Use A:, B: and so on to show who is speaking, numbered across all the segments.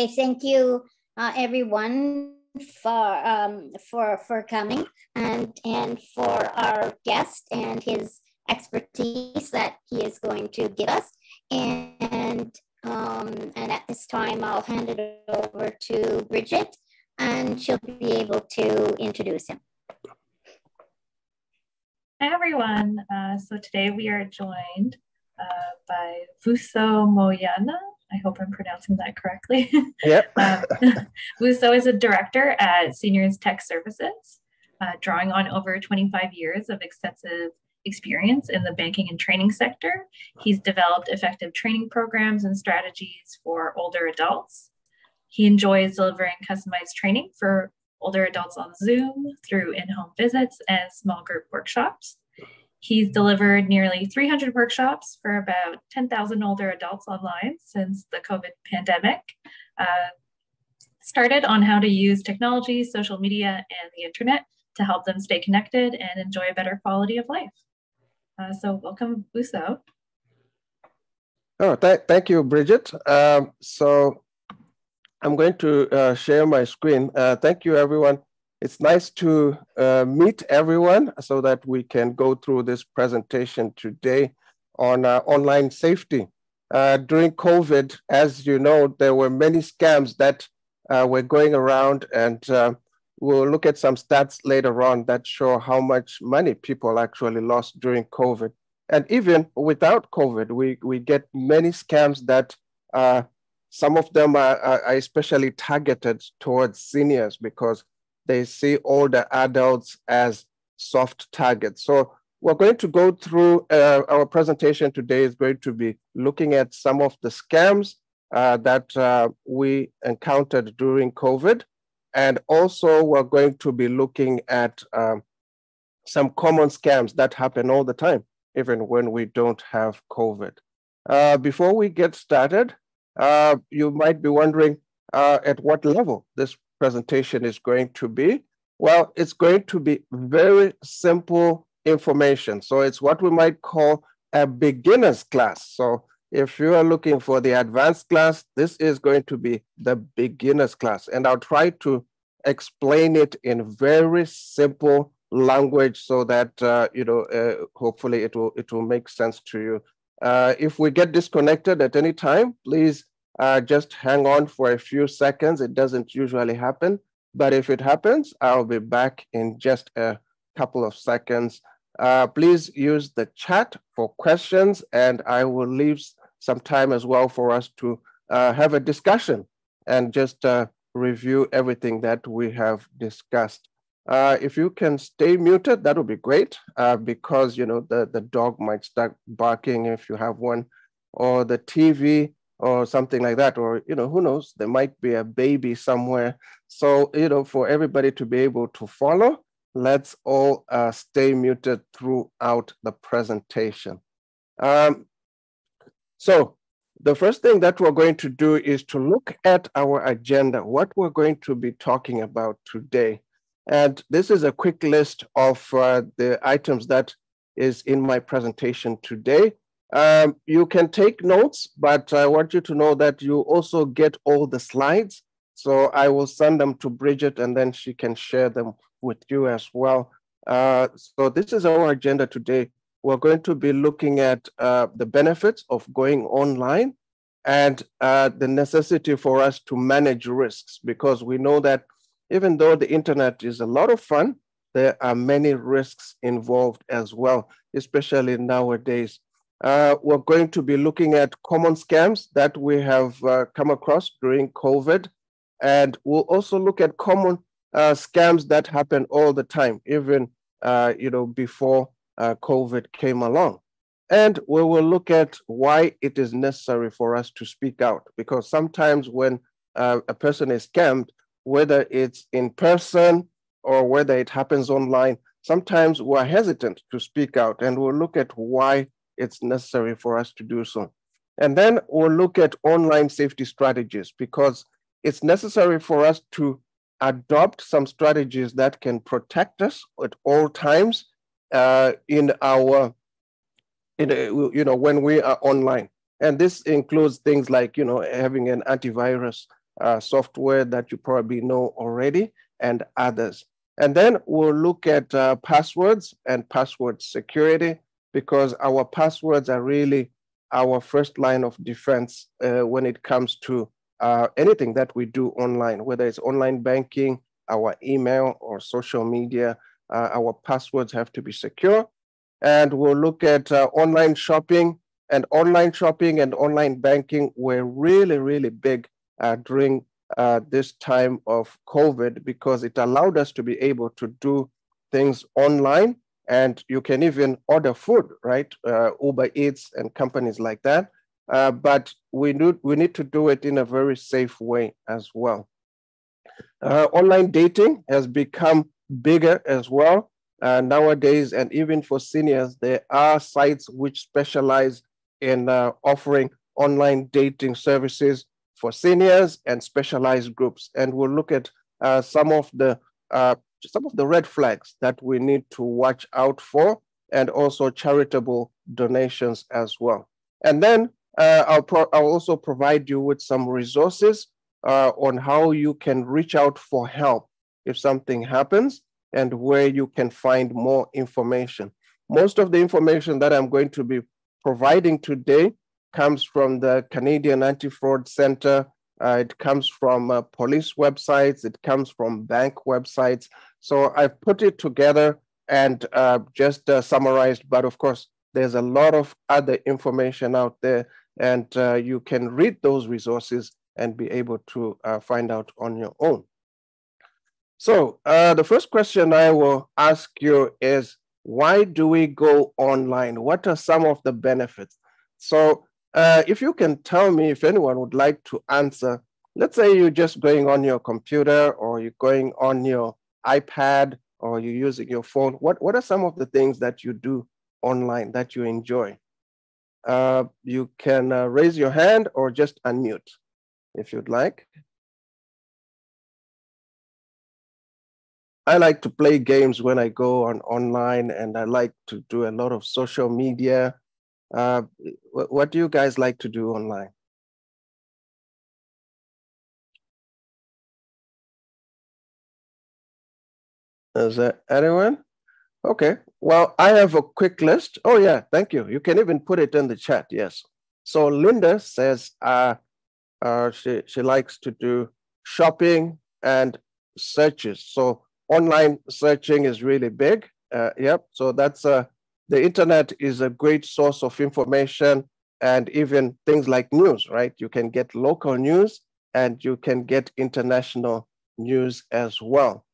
A: Okay, thank you, everyone, for coming, and for our guest and his expertise that he is going to give us. And at this time, I'll hand it over to Bridget, and she'll be able to introduce him.
B: Hi, everyone. So today we are joined by Vuso Moyana. I hope I'm pronouncing that correctly.
C: Yep.
B: Vuso is a director at Seniors Tech Services, drawing on over 25 years of extensive experience in the banking and training sector. He's developed effective training programs and strategies for older adults. He enjoys delivering customized training for older adults on Zoom through in-home visits and small group workshops. He's delivered nearly 300 workshops for about 10,000 older adults online since the COVID pandemic. Started on how to use technology, social media, and the internet to help them stay connected and enjoy a better quality of life. So welcome, Vuso.
C: Oh, thank you, Bridget. So I'm going to share my screen. Thank you, everyone. It's nice to meet everyone so that we can go through this presentation today on online safety. During COVID, as you know, there were many scams that were going around, and we'll look at some stats later on that show how much money people actually lost during COVID. And even without COVID, we get many scams that some of them are especially targeted towards seniors because they see older adults as soft targets. So we're going to go through our presentation today is going to be looking at some of the scams that we encountered during COVID. And also we're going to be looking at some common scams that happen all the time, even when we don't have COVID. Before we get started, you might be wondering at what level this presentation is going to be. Well, it's going to be very simple information. So it's what we might call a beginner's class. So if you are looking for the advanced class, this is going to be the beginner's class. And I'll try to explain it in very simple language so that, hopefully it will make sense to you. If we get disconnected at any time, please just hang on for a few seconds. It doesn't usually happen, but if it happens, I'll be back in just a couple of seconds. Please use the chat for questions, and I will leave some time as well for us to have a discussion and just review everything that we have discussed. If you can stay muted, that would be great, because the dog might start barking if you have one, or the TV, or something like that, or who knows, there might be a baby somewhere. So for everybody to be able to follow, let's all stay muted throughout the presentation. So the first thing that we're going to do is to look at our agenda, what we're going to be talking about today. And this is a quick list of the items that is in my presentation today. You can take notes, but I want you to know that you also get all the slides. So I will send them to Bridget and then she can share them with you as well. So this is our agenda today. We're going to be looking at the benefits of going online and the necessity for us to manage risks, because we know that even though the internet is a lot of fun, there are many risks involved as well, especially nowadays. We're going to be looking at common scams that we have come across during COVID. And we'll also look at common scams that happen all the time, even before COVID came along. And we will look at why it is necessary for us to speak out, because sometimes when a person is scammed, whether it's in person or whether it happens online, sometimes we're hesitant to speak out, and we'll look at why it's necessary for us to do so. And then we'll look at online safety strategies, because it's necessary for us to adopt some strategies that can protect us at all times when we are online. And this includes things like, having an antivirus Software that you probably know already, and others. And then we'll look at passwords and password security, because our passwords are really our first line of defense when it comes to anything that we do online, whether it's online banking, our email, or social media. Our passwords have to be secure. And we'll look at online shopping. And online shopping and online banking were really, really big during this time of COVID, because it allowed us to be able to do things online. And you can even order food, right? Uber Eats and companies like that. But we need to do it in a very safe way as well. Online dating has become bigger as well nowadays, and even for seniors, there are sites which specialize in offering online dating services for seniors and specialized groups. And we'll look at some of the red flags that we need to watch out for, and also charitable donations as well. And then I'll also provide you with some resources on how you can reach out for help if something happens, and where you can find more information. Most of the information that I'm going to be providing today comes from the Canadian Anti-Fraud Center. It comes from police websites. It comes from bank websites. So I've put it together and just summarized, but of course, there's a lot of other information out there, and you can read those resources and be able to find out on your own. So the first question I will ask you is, why do we go online? What are some of the benefits? So if you can tell me, if anyone would like to answer, let's say you're just going on your computer, or you're going on your iPad, or you're using your phone. What are some of the things that you do online that you enjoy? You can raise your hand or just unmute if you'd like. I like to play games when I go online, and I like to do a lot of social media. What do you guys like to do online? Is there anyone? Okay, well, I have a quick list. Oh yeah, thank you. You can even put it in the chat, yes. So Linda says she likes to do shopping and searches. So online searching is really big. Yep, so that's the internet is a great source of information, and even things like news, right? You can get local news and you can get international news as well.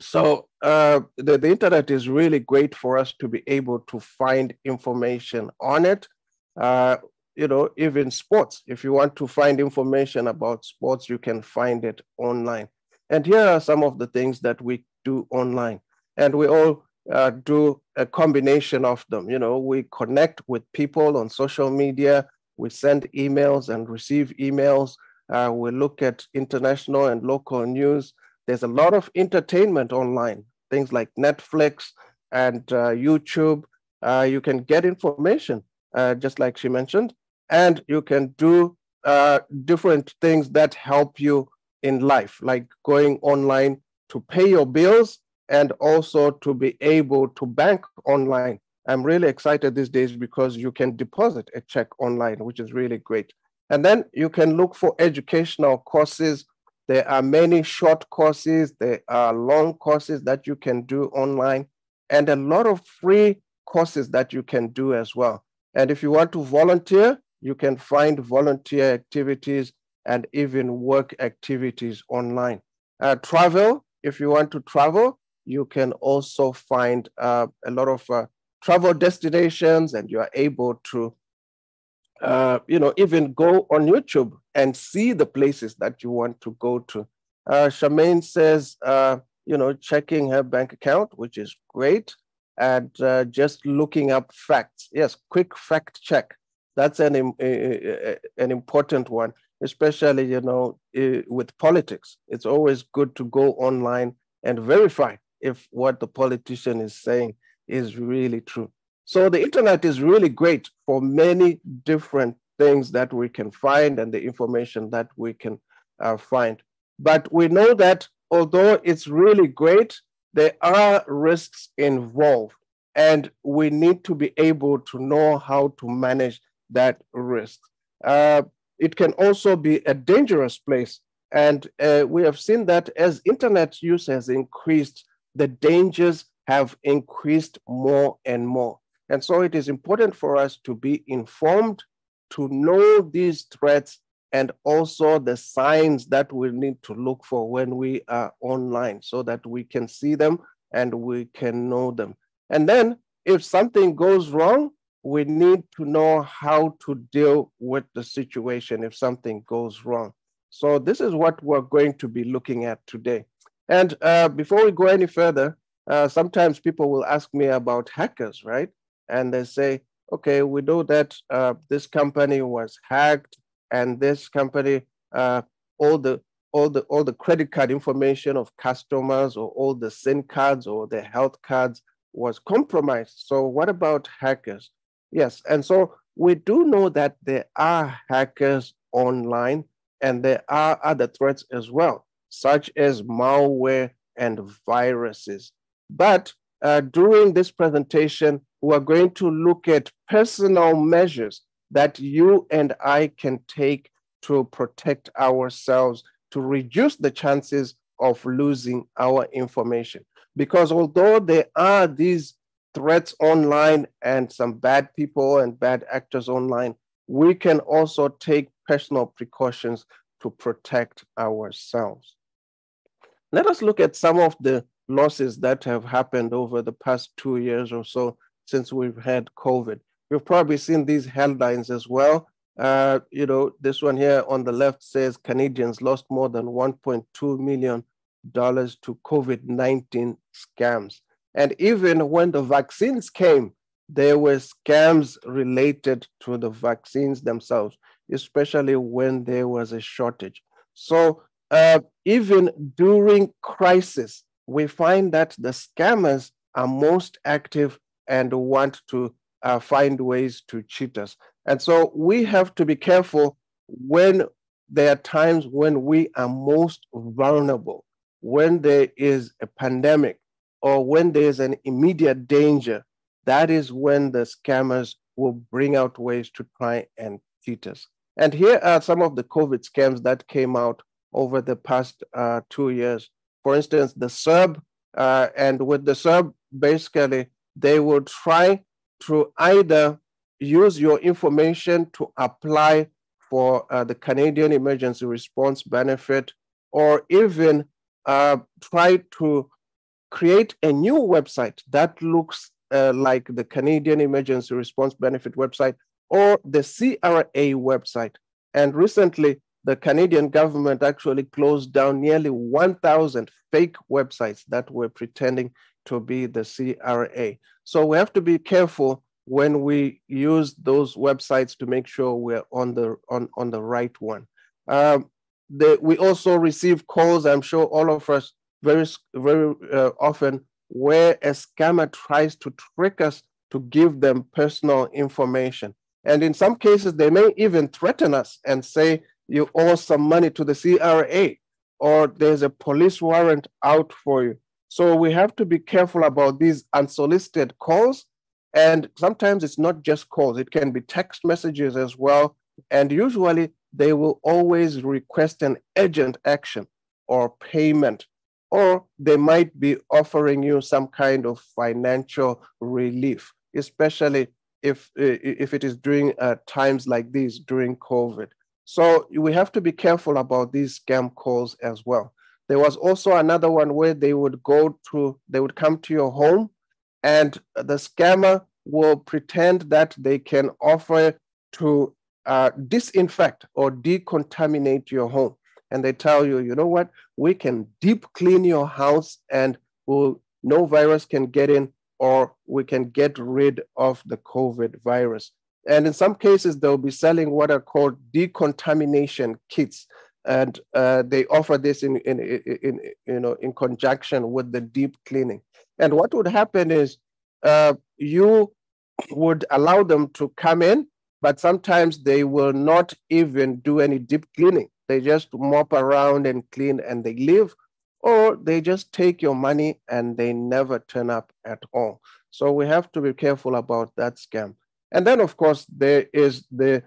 C: So the internet is really great for us to be able to find information on it. You know, even sports. If you want to find information about sports, you can find it online. And here are some of the things that we do online. And we all do a combination of them. You know, we connect with people on social media. We send emails and receive emails. We look at international and local news. There's a lot of entertainment online, things like Netflix and YouTube. You can get information, just like she mentioned, and you can do different things that help you in life, like going online to pay your bills and also to be able to bank online. I'm really excited these days because you can deposit a check online, which is really great. And then you can look for educational courses. There are many short courses, there are long courses that you can do online, and a lot of free courses that you can do as well. And if you want to volunteer, you can find volunteer activities and even work activities online. Travel, if you want to travel, you can also find a lot of travel destinations, and you are able to you know, even go on YouTube and see the places that you want to go to. Charmaine says, you know, checking her bank account, which is great, and just looking up facts. Yes, quick fact check. That's an important one, especially, you know, with politics. It's always good to go online and verify if what the politician is saying is really true. So the internet is really great for many different things that we can find and the information that we can find. But we know that although it's really great, there are risks involved, and we need to be able to know how to manage that risk. It can also be a dangerous place. And we have seen that as internet use has increased, the dangers have increased more and more. And so it is important for us to be informed, to know these threats, and also the signs that we need to look for when we are online so that we can see them and we can know them. And then if something goes wrong, we need to know how to deal with the situation if something goes wrong. So this is what we're going to be looking at today. And before we go any further, sometimes people will ask me about hackers, right? And they say, okay, we know that this company was hacked, and this company, all the credit card information of customers, or all the SIM cards or the health cards was compromised. So what about hackers? Yes, and so we do know that there are hackers online, and there are other threats as well, such as malware and viruses. But during this presentation, we're going to look at personal measures that you and I can take to protect ourselves, to reduce the chances of losing our information. Because although there are these threats online and some bad people and bad actors online, we can also take personal precautions to protect ourselves. Let us look at some of the losses that have happened over the past 2 years or so since we've had COVID. You've probably seen these headlines as well. This one here on the left says Canadians lost more than $1.2 million to COVID-19 scams. And even when the vaccines came, there were scams related to the vaccines themselves, especially when there was a shortage. So even during crisis, we find that the scammers are most active and want to find ways to cheat us. And so we have to be careful when there are times when we are most vulnerable, when there is a pandemic, or when there is an immediate danger. That is when the scammers will bring out ways to try and cheat us. And here are some of the COVID scams that came out over the past 2 years. For instance, the SERB, and with the SERB, basically, they will try to either use your information to apply for the Canadian Emergency Response Benefit, or even try to create a new website that looks like the Canadian Emergency Response Benefit website or the CRA website. And recently, the Canadian government actually closed down nearly 1,000 fake websites that were pretending to be the CRA. So we have to be careful when we use those websites to make sure we're on the right one. We also receive calls, I'm sure all of us, very often, where a scammer tries to trick us to give them personal information. And in some cases, they may even threaten us and say, you owe some money to the CRA, or there's a police warrant out for you. So we have to be careful about these unsolicited calls. And sometimes it's not just calls, it can be text messages as well. And usually they will always request an urgent action or payment, or they might be offering you some kind of financial relief, especially if it is during times like these, during COVID. So we have to be careful about these scam calls as well. There was also another one where they would come to your home, and the scammer will pretend that they can offer to disinfect or decontaminate your home. And they tell you, you know what, we can deep clean your house and no virus can get in, or we can get rid of the COVID virus. And in some cases, they'll be selling what are called decontamination kits. And they offer this in conjunction with the deep cleaning. And what would happen is you would allow them to come in, but sometimes they will not even do any deep cleaning. They just mop around and clean and they leave, or they just take your money and they never turn up at all. So we have to be careful about that scam. And then, of course, there is the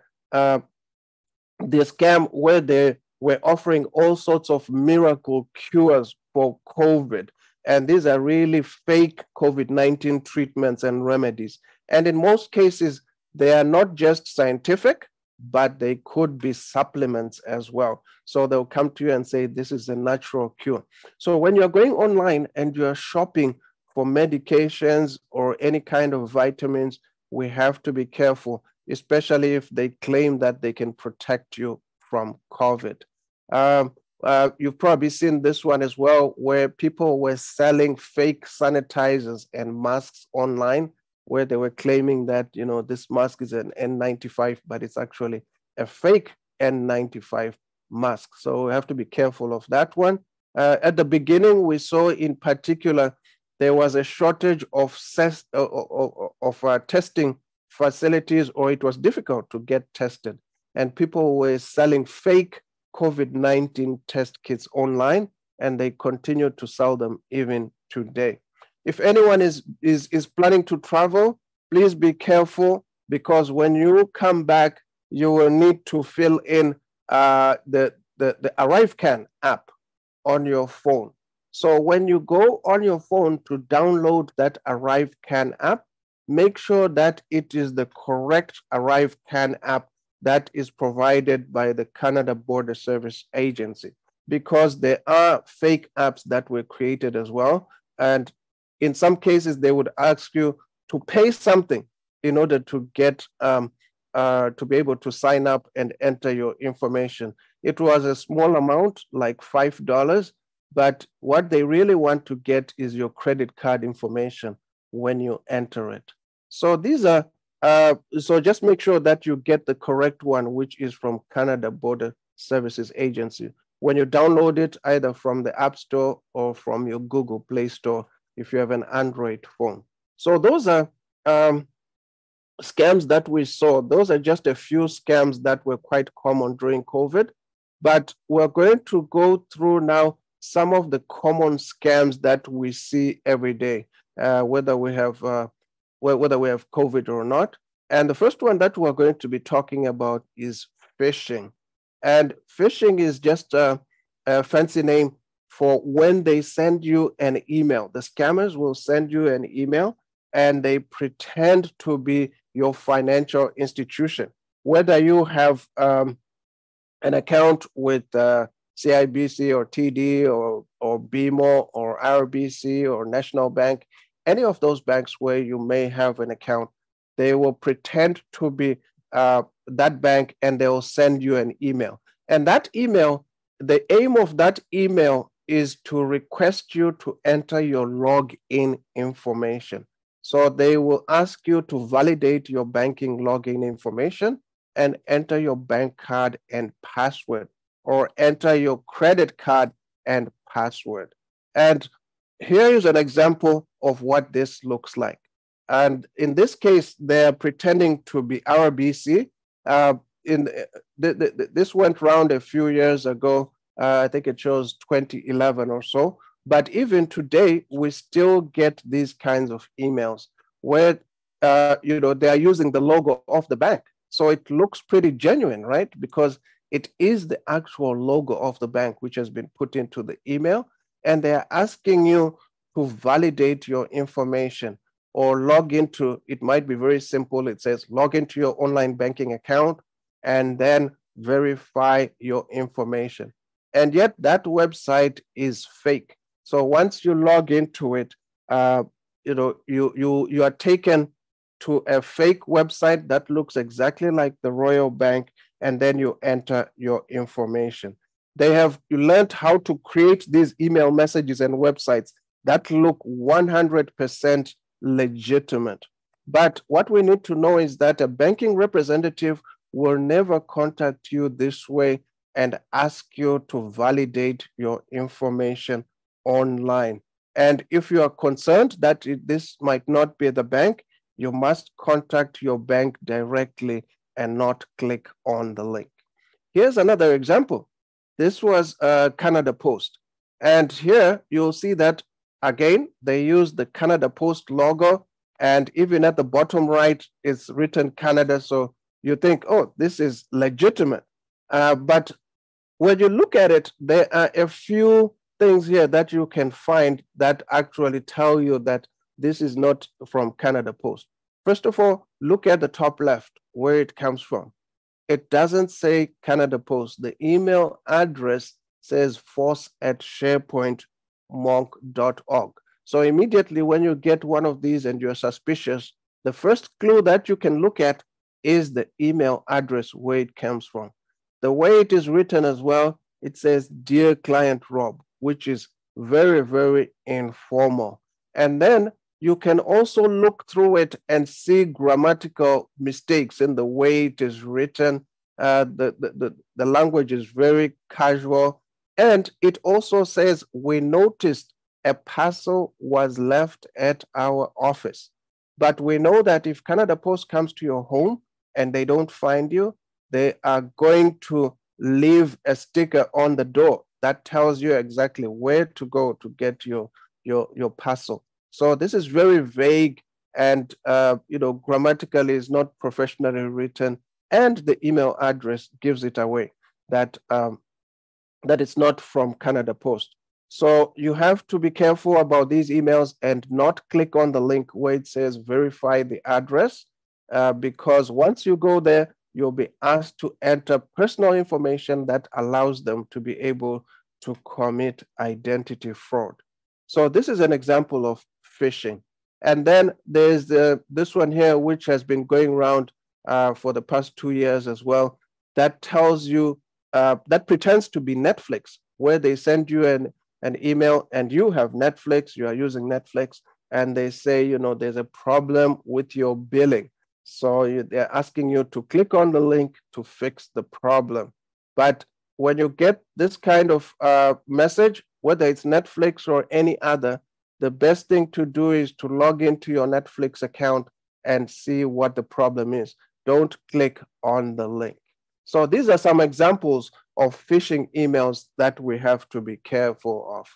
C: scam where they were offering all sorts of miracle cures for COVID. And these are really fake COVID-19 treatments and remedies. And in most cases, they are not just scientific, but they could be supplements as well. So they'll come to you and say, this is a natural cure. So when you're going online and you're shopping for medications or any kind of vitamins, we have to be careful, especially if they claim that they can protect you from COVID. You've probably seen this one as well, where people were selling fake sanitizers and masks online, where they were claiming that, you know, this mask is an N95, but it's actually a fake N95 mask. So we have to be careful of that one. At the beginning, we saw in particular, there was a shortage of testing facilities, or it was difficult to get tested. And people were selling fake COVID-19 test kits online, and they continue to sell them even today. If anyone is planning to travel, please be careful, because when you come back, you will need to fill in the ArriveCan app on your phone. So when you go on your phone to download that ArriveCan app, make sure that it is the correct ArriveCan app that is provided by the Canada Border Service Agency, because there are fake apps that were created as well. And in some cases, they would ask you to pay something in order to get to be able to sign up and enter your information. It was a small amount, like $5, but what they really want to get is your credit card information when you enter it. So these are, so just make sure that you get the correct one, which is from Canada Border Services Agency. When you download it, either from the App Store or from your Google Play Store, if you have an Android phone. So those are scams that we saw. Those are just a few scams that were quite common during COVID, but we're going to go through now some of the common scams that we see every day, whether we have COVID or not. And the first one that we're going to be talking about is phishing. And phishing is just a fancy name for when they send you an email. The scammers will send you an email and they pretend to be your financial institution. Whether you have an account with CIBC or TD or BMO or RBC or National Bank, any of those banks where you may have an account, they will pretend to be that bank and they will send you an email. And that email, the aim of that email is to request you to enter your login information. So they will ask you to validate your banking login information and enter your bank card and password, or enter your credit card and password. And here is an example of what this looks like. And in this case, they're pretending to be RBC. This went around a few years ago. I think it shows 2011 or so. But even today, we still get these kinds of emails where they are using the logo of the bank. So it looks pretty genuine, right? Because it is the actual logo of the bank which has been put into the email, and they are asking you to validate your information or log into, it might be very simple. It says log into your online banking account and then verify your information. And yet that website is fake. So once you log into it, you are taken to a fake website that looks exactly like the Royal Bank, and then you enter your information. You learned how to create these email messages and websites that look 100% legitimate. But what we need to know is that a banking representative will never contact you this way and ask you to validate your information online. And if you are concerned that this might not be the bank, you must contact your bank directly and not click on the link. Here's another example. This was Canada Post. And here you'll see that, again, they use the Canada Post logo. And even at the bottom right, it's written Canada. So you think, oh, this is legitimate. But when you look at it, there are a few things here that you can find that actually tell you that this is not from Canada Post. First of all, look at the top left where it comes from. It doesn't say Canada Post. The email address says force@sharepointmonk.org. So immediately when you get one of these and you're suspicious, the first clue that you can look at is the email address where it comes from. The way it is written as well, it says, Dear Client Rob, which is very, very informal. And then you can also look through it and see grammatical mistakes in the way it is written. The language is very casual. And it also says, we noticed a parcel was left at our office. But we know that if Canada Post comes to your home and they don't find you, they are going to leave a sticker on the door that tells you exactly where to go to get your parcel. So this is very vague and grammatically is not professionally written, and the email address gives it away that that it's not from Canada Post. So you have to be careful about these emails and not click on the link where it says verify the address, because once you go there, you'll be asked to enter personal information that allows them to be able to commit identity fraud. So this is an example of phishing. And then there's this one here, which has been going around for the past 2 years as well, that tells you, that pretends to be Netflix, where they send you an email and you have Netflix, you are using Netflix, and they say, there's a problem with your billing. So they're asking you to click on the link to fix the problem. But when you get this kind of message, whether it's Netflix or any other, the best thing to do is to log into your Netflix account and see what the problem is. Don't click on the link. So these are some examples of phishing emails that we have to be careful of.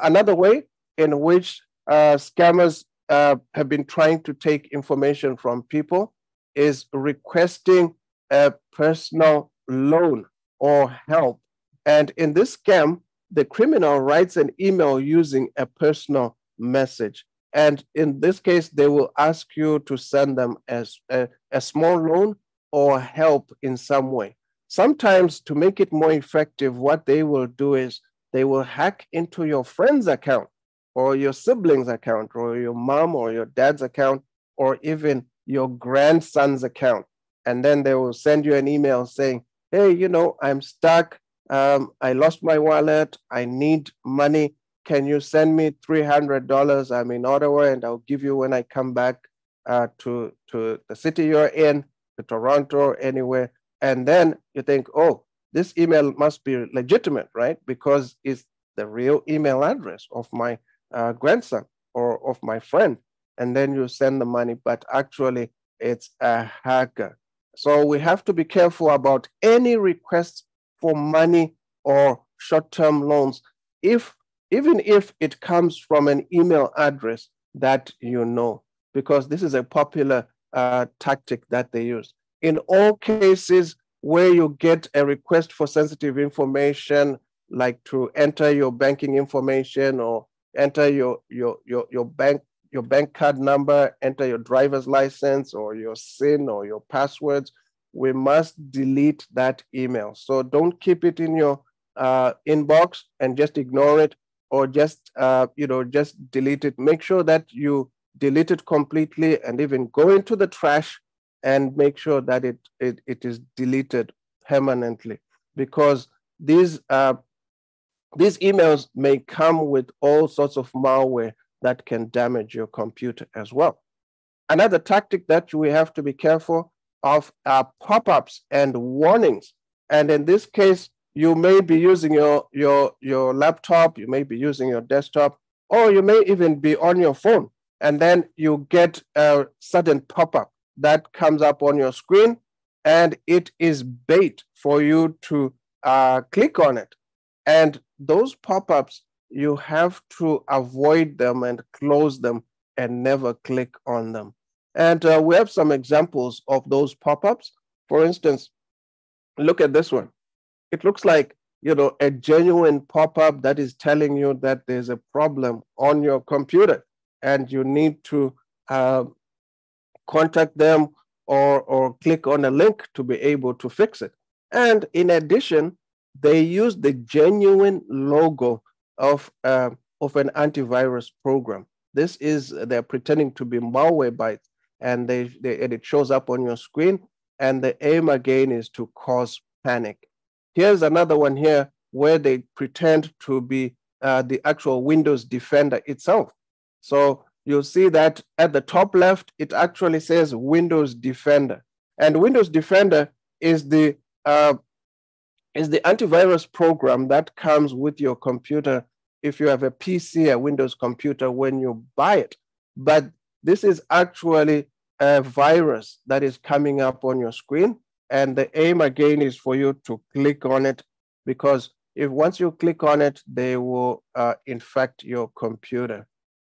C: Another way in which scammers have been trying to take information from people is requesting a personal loan or help. And in this scam, the criminal writes an email using a personal message. And in this case, they will ask you to send them as a small loan or help in some way. Sometimes, to make it more effective, what they will do is they will hack into your friend's account or your sibling's account or your mom or your dad's account or even your grandson's account. And then they will send you an email saying, hey, I'm stuck. I lost my wallet. I need money. Can you send me $300? I'm in Ottawa and I'll give you when I come back to the city you're in, to Toronto or anywhere. And then you think, oh, this email must be legitimate, right? Because it's the real email address of my grandson or of my friend. And then you send the money, but actually it's a hacker. So we have to be careful about any requests for money or short-term loans, even if it comes from an email address that you know, because this is a popular tactic that they use. In all cases where you get a request for sensitive information, like to enter your banking information or enter your bank card number, enter your driver's license or your SIN or your passwords, we must delete that email. So don't keep it in your inbox and just ignore it, or just just delete it. Make sure that you delete it completely and even go into the trash and make sure that it is deleted permanently, because these emails may come with all sorts of malware that can damage your computer as well. Another tactic that we have to be careful of are pop-ups and warnings. And in this case, you may be using your laptop, you may be using your desktop, or you may even be on your phone. And then you get a sudden pop-up that comes up on your screen, and it is bait for you to click on it. And those pop-ups, you have to avoid them and close them and never click on them. And we have some examples of those pop-ups. For instance, look at this one. It looks like, a genuine pop-up that is telling you that there's a problem on your computer and you need to contact them or click on a link to be able to fix it. And in addition, they use the genuine logo of an antivirus program. They're pretending to be Malwarebytes, and it shows up on your screen, and the aim again is to cause panic. Here's another one here where they pretend to be the actual Windows Defender itself. So you'll see that at the top left, it actually says Windows Defender. And Windows Defender is the antivirus program that comes with your computer if you have a PC, a Windows computer, when you buy it. But this is actually a virus that is coming up on your screen. And the aim again is for you to click on it, because once you click on it, they will infect your computer.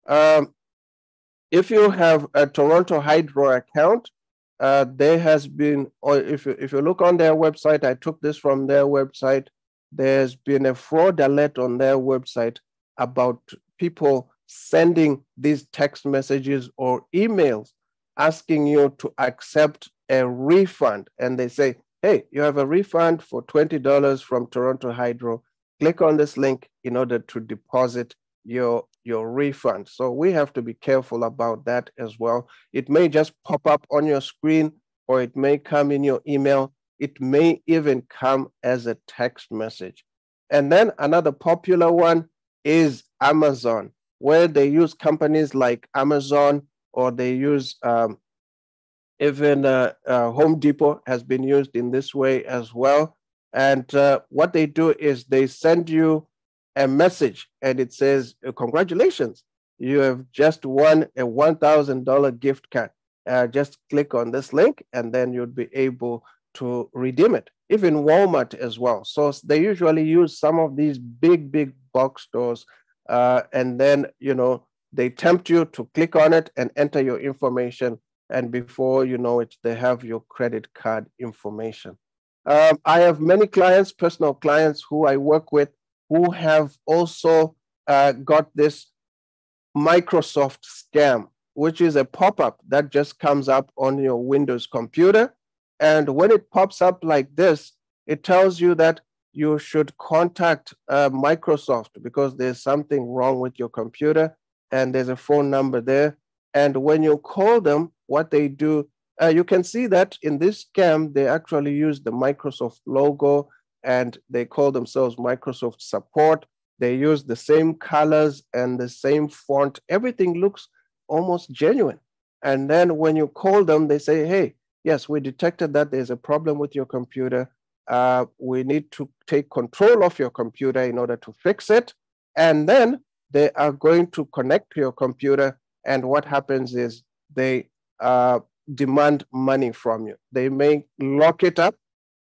C: If you have a Toronto Hydro account, there has been, or if you look on their website, I took this from their website, there's been a fraud alert on their website about people sending these text messages or emails asking you to accept a refund. And they say, hey, you have a refund for $20 from Toronto Hydro. Click on this link in order to deposit your refund. So we have to be careful about that as well. It may just pop up on your screen, or it may come in your email. It may even come as a text message. And then another popular one is Amazon, where they use companies like Amazon, or they use even Home Depot has been used in this way as well. And what they do is they send you a message and it says, congratulations, you have just won a $1,000 gift card. Just click on this link and then you'll be able to redeem it. Even Walmart as well. So they usually use some of these big box stores, and then they tempt you to click on it and enter your information, and before you know it, they have your credit card information. I have many clients, personal clients who I work with, who have also got this Microsoft scam, which is a pop-up that just comes up on your Windows computer. And when it pops up like this, it tells you that you should contact Microsoft because there's something wrong with your computer, and there's a phone number there. And when you call them, what they do, you can see that in this scam, they actually use the Microsoft logo, and they call themselves Microsoft Support. They use the same colors and the same font. Everything looks almost genuine. And then when you call them, they say, hey, yes, we detected that there's a problem with your computer. We need to take control of your computer in order to fix it. And then they are going to connect to your computer. And what happens is they demand money from you. They may lock it up,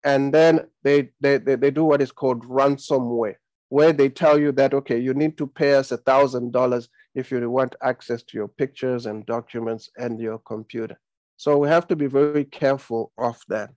C: and then they do what is called ransomware, where they tell you that, okay, you need to pay us $1,000 if you want access to your pictures and documents and your computer. So we have to be very careful of that.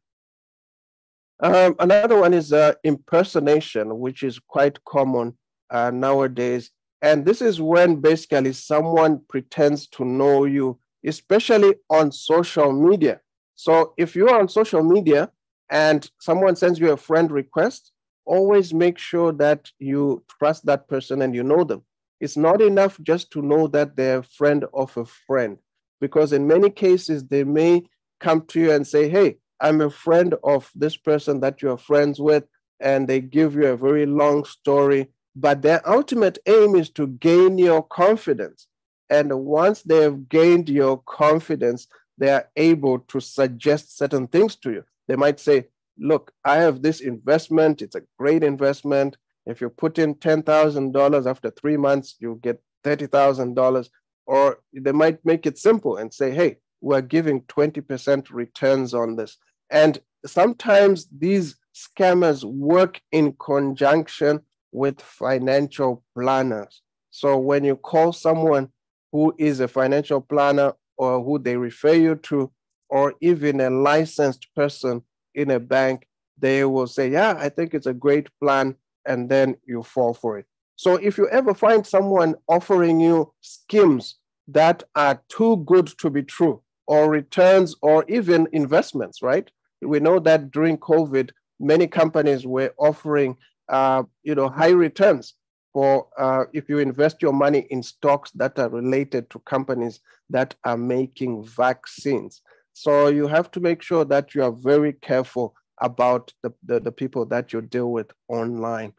C: Another one is impersonation, which is quite common nowadays. And this is when basically someone pretends to know you, especially on social media. So if you're on social media and someone sends you a friend request, always make sure that you trust that person and you know them. It's not enough just to know that they're a friend of a friend, because in many cases, they may come to you and say, hey, I'm a friend of this person that you're friends with, and they give you a very long story, but their ultimate aim is to gain your confidence. And once they have gained your confidence, they are able to suggest certain things to you. They might say, look, I have this investment. It's a great investment. If you put in $10,000 after 3 months, you get $30,000. Or they might make it simple and say, hey, we're giving 20% returns on this. And sometimes these scammers work in conjunction with financial planners. So when you call someone who is a financial planner or who they refer you to, or even a licensed person in a bank, they will say, yeah, I think it's a great plan, and then you fall for it. So if you ever find someone offering you schemes that are too good to be true, or returns, or even investments, right? We know that during COVID, many companies were offering high returns for if you invest your money in stocks that are related to companies that are making vaccines. So you have to make sure that you are very careful about the people that you deal with online,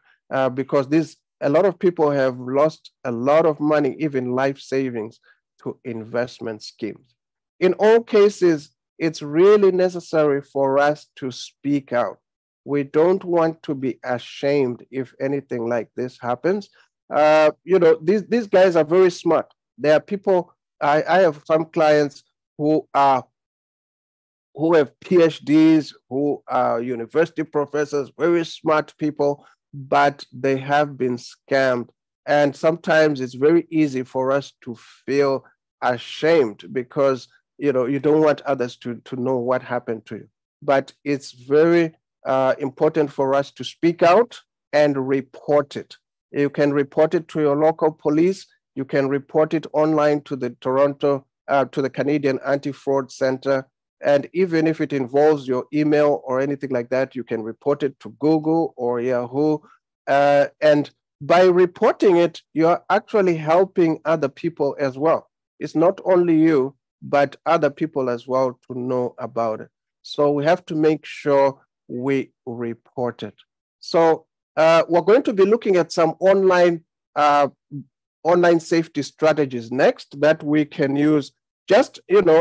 C: because a lot of people have lost a lot of money, even life savings, to investment schemes. In all cases, it's really necessary for us to speak out. We don't want to be ashamed if anything like this happens. These guys are very smart. There are people, I have some clients who have PhDs, who are university professors, very smart people, but they have been scammed. And sometimes it's very easy for us to feel ashamed because you don't want others to know what happened to you. But it's very important for us to speak out and report it. You can report it to your local police. You can report it online to the to the Canadian Anti-Fraud Center. And even if it involves your email or anything like that, you can report it to Google or Yahoo. And by reporting it, you're actually helping other people as well. It's not only you, but other people as well to know about it. So we have to make sure we report it. So we're going to be looking at some online safety strategies next that we can use just,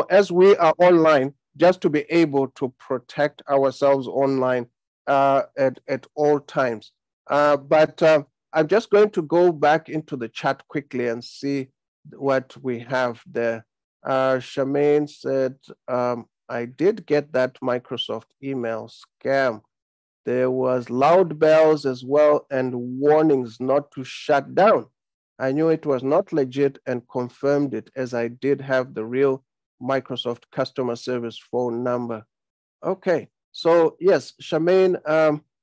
C: as we are online, just to be able to protect ourselves online at all times. But I'm just going to go back into the chat quickly and see what we have there. Charmaine said, I did get that Microsoft email scam. There was loud bells as well and warnings not to shut down. I knew it was not legit and confirmed it as I did have the real Microsoft customer service phone number. Okay, so yes, Charmaine,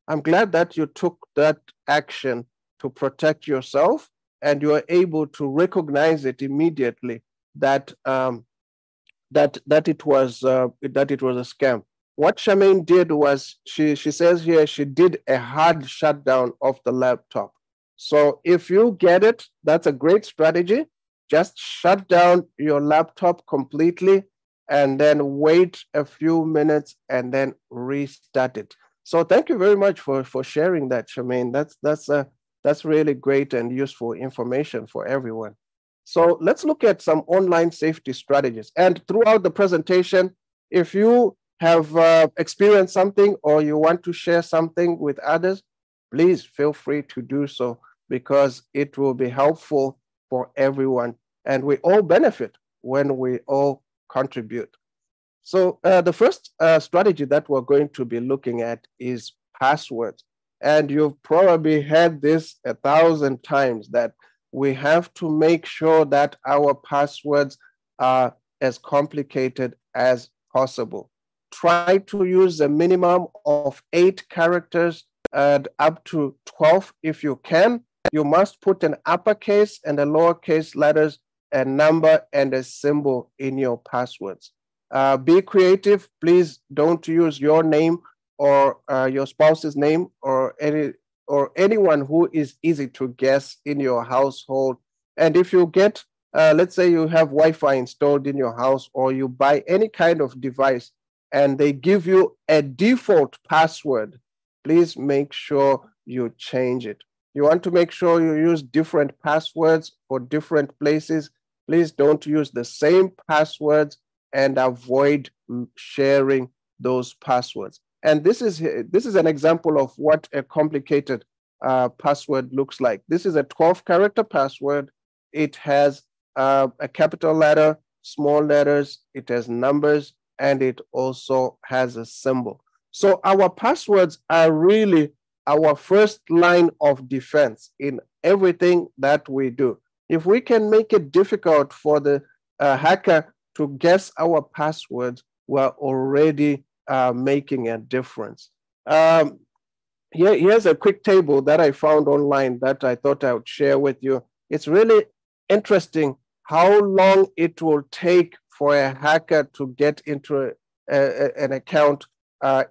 C: I'm glad that you took that action to protect yourself and you are able to recognize it immediately that that it was a scam. What Charmaine did was she says here she did a hard shutdown of the laptop. So if you get it, that's a great strategy. Just shut down your laptop completely and then wait a few minutes and then restart it. So thank you very much for sharing that, Charmaine. That's really great and useful information for everyone. So let's look at some online safety strategies. And throughout the presentation, if you have experienced something or you want to share something with others, please feel free to do so because it will be helpful for everyone. And we all benefit when we all contribute. So the first strategy that we're going to be looking at is passwords. And you've probably heard this 1,000 times that we have to make sure that our passwords are as complicated as possible. Try to use a minimum of 8 characters and up to 12 if you can. You must put an uppercase and a lowercase letters, a number, and a symbol in your passwords. Be creative. Please don't use your name or your spouse's name or anyone who is easy to guess in your household. And if you get, let's say you have Wi-Fi installed in your house or you buy any kind of device and they give you a default password, please make sure you change it. You want to make sure you use different passwords for different places. Please don't use the same passwords and avoid sharing those passwords. And this is an example of what a complicated password looks like. This is a 12-character password. It has a capital letter, small letters, it has numbers, and it also has a symbol. So our passwords are really our first line of defense in everything that we do. If we can make it difficult for the hacker to guess our passwords, we're already making a difference. Here's a quick table that I found online that I thought I would share with you. It's really interesting how long it will take for a hacker to get into an account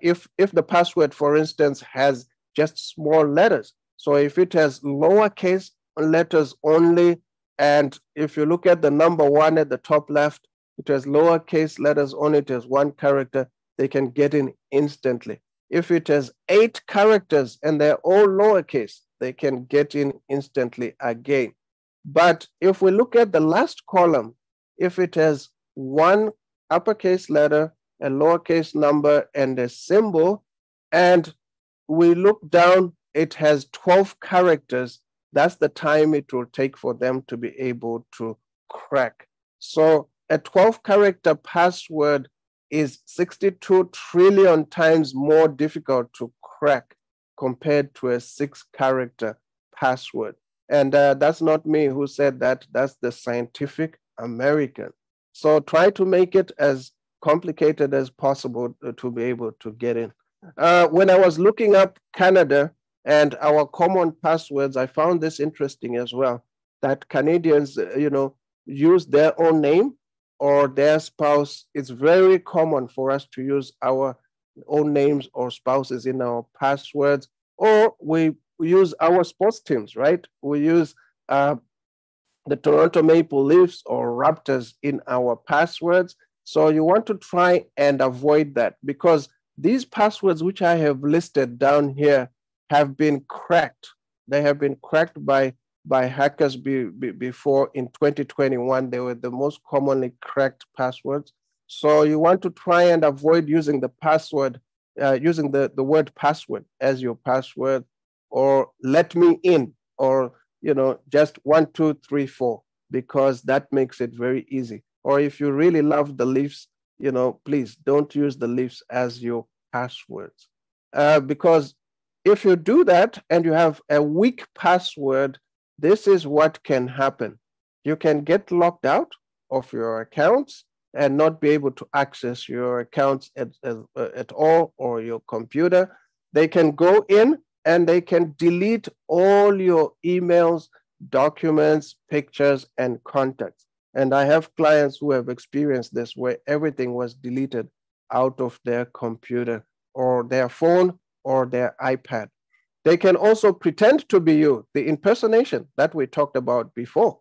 C: if the password, for instance, has just small letters. So if it has lowercase letters only, and if you look at the number 1 at the top left, it has lowercase letters only, it has 1 character, they can get in instantly. If it has 8 characters and they're all lowercase, they can get in instantly again. But if we look at the last column, if it has 1 uppercase letter, a lowercase number, and a symbol, and we look down, it has 12 characters, that's the time it will take for them to be able to crack. So a 12-character password is 62 trillion times more difficult to crack compared to a 6-character password. And that's not me who said that, that's the Scientific American. So try to make it as complicated as possible to be able to get in. When I was looking up Canada and our common passwords, I found this interesting as well, that Canadians, use their own name or their spouse. It's very common for us to use our own names or spouses in our passwords, or we use our sports teams, right? We use the Toronto Maple Leafs or Raptors in our passwords. So you want to try and avoid that, because these passwords which I have listed down here have been cracked. They have been cracked by hackers before. In 2021. They were the most commonly cracked passwords. So you want to try and avoid using the password, using the word password as your password, or let me in, or just 1, 2, 3, 4, because that makes it very easy. Or if you really love the Leafs, please don't use the Leafs as your passwords. Because if you do that and you have a weak password, this is what can happen. You can get locked out of your accounts and not be able to access your accounts at all, or your computer. They can go in and they can delete all your emails, documents, pictures, and contacts. And I have clients who have experienced this, where everything was deleted out of their computer or their phone or their iPad. They can also pretend to be you, the impersonation that we talked about before.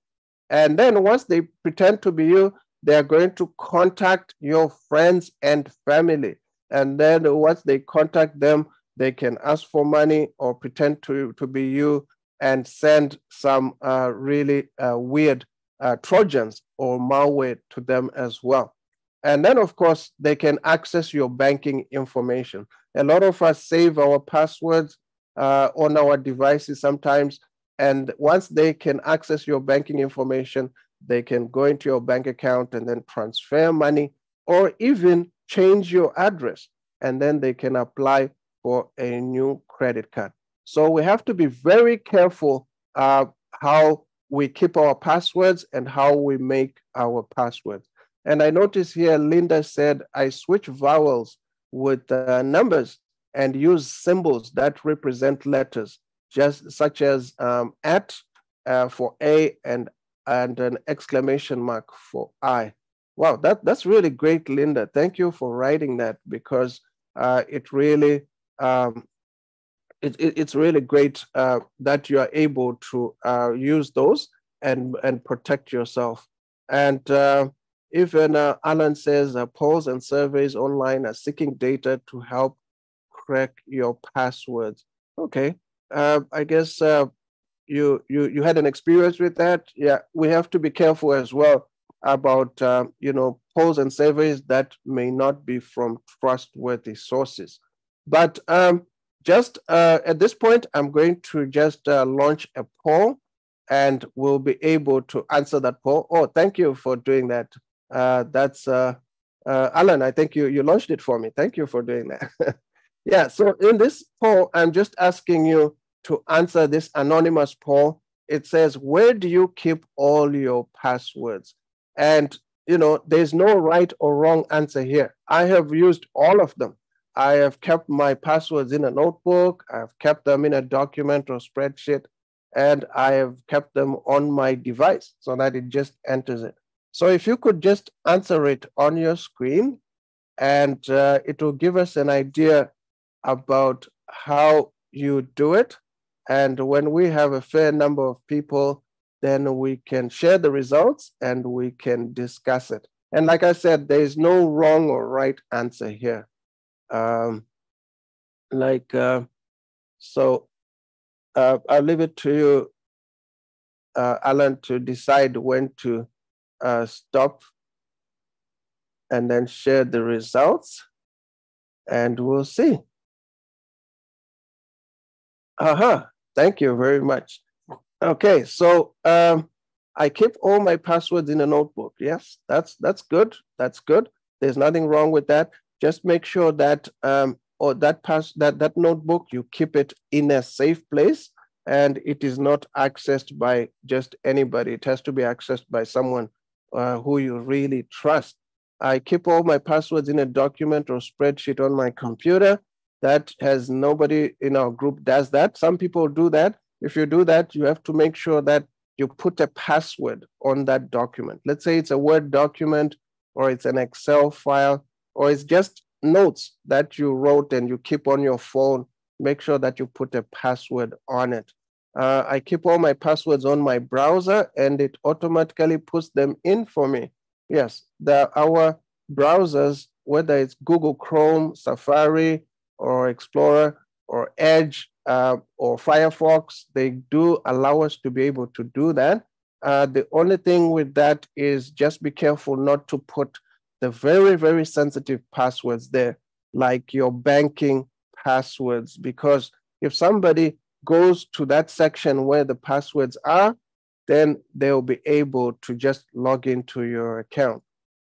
C: And then once they pretend to be you, they are going to contact your friends and family. And then once they contact them, they can ask for money or pretend to be you and send some really weird Trojans or malware to them as well. And then, of course, they can access your banking information. A lot of us save our passwords on our devices sometimes. And once they can access your banking information, they can go into your bank account and then transfer money, or even change your address. And then they can apply for a new credit card. So we have to be very careful how we keep our passwords and how we make our passwords. And I notice here, Linda said, I switch vowels with numbers and use symbols that represent letters, just such as at for A and an exclamation mark for I. Wow, that's really great, Linda. Thank you for writing that, because it really it's really great that you are able to use those and protect yourself. And even Alan says polls and surveys online are seeking data to help crack your passwords. Okay, I guess you had an experience with that. Yeah, we have to be careful as well about polls and surveys that may not be from trustworthy sources. But just at this point, I'm going to just launch a poll, and we'll be able to answer that poll. Oh, thank you for doing that. That's Alan. I think you launched it for me. Thank you for doing that. Yeah, so in this poll, I'm just asking you to answer this anonymous poll. It says, where do you keep all your passwords? And, there's no right or wrong answer here. I have used all of them. I have kept my passwords in a notebook. I've kept them in a document or spreadsheet, and I have kept them on my device so that it just enters it. So if you could just answer it on your screen, and it will give us an idea about how you do it. And when we have a fair number of people, then we can share the results and we can discuss it. And like I said, there is no wrong or right answer here. So I'll leave it to you, Alan, to decide when to stop and then share the results, and we'll see. Thank you very much. Okay, so I keep all my passwords in a notebook. Yes, that's good. That's good. There's nothing wrong with that. Just make sure that that notebook, you keep it in a safe place, and it is not accessed by just anybody. It has to be accessed by someone who you really trust. I keep all my passwords in a document or spreadsheet on my computer. That has nobody in our group does that. Some people do that. If you do that, you have to make sure that you put a password on that document. Let's say it's a Word document, or it's an Excel file, or it's just notes that you wrote and you keep on your phone. Make sure that you put a password on it. I keep all my passwords on my browser, and it automatically puts them in for me. Yes, our browsers, whether it's Google Chrome, Safari, or Explorer, or Edge, or Firefox, they do allow us to be able to do that. The only thing with that is just be careful not to put the very, very sensitive passwords there, like your banking passwords, because if somebody goes to that section where the passwords are, then they'll be able to just log into your account.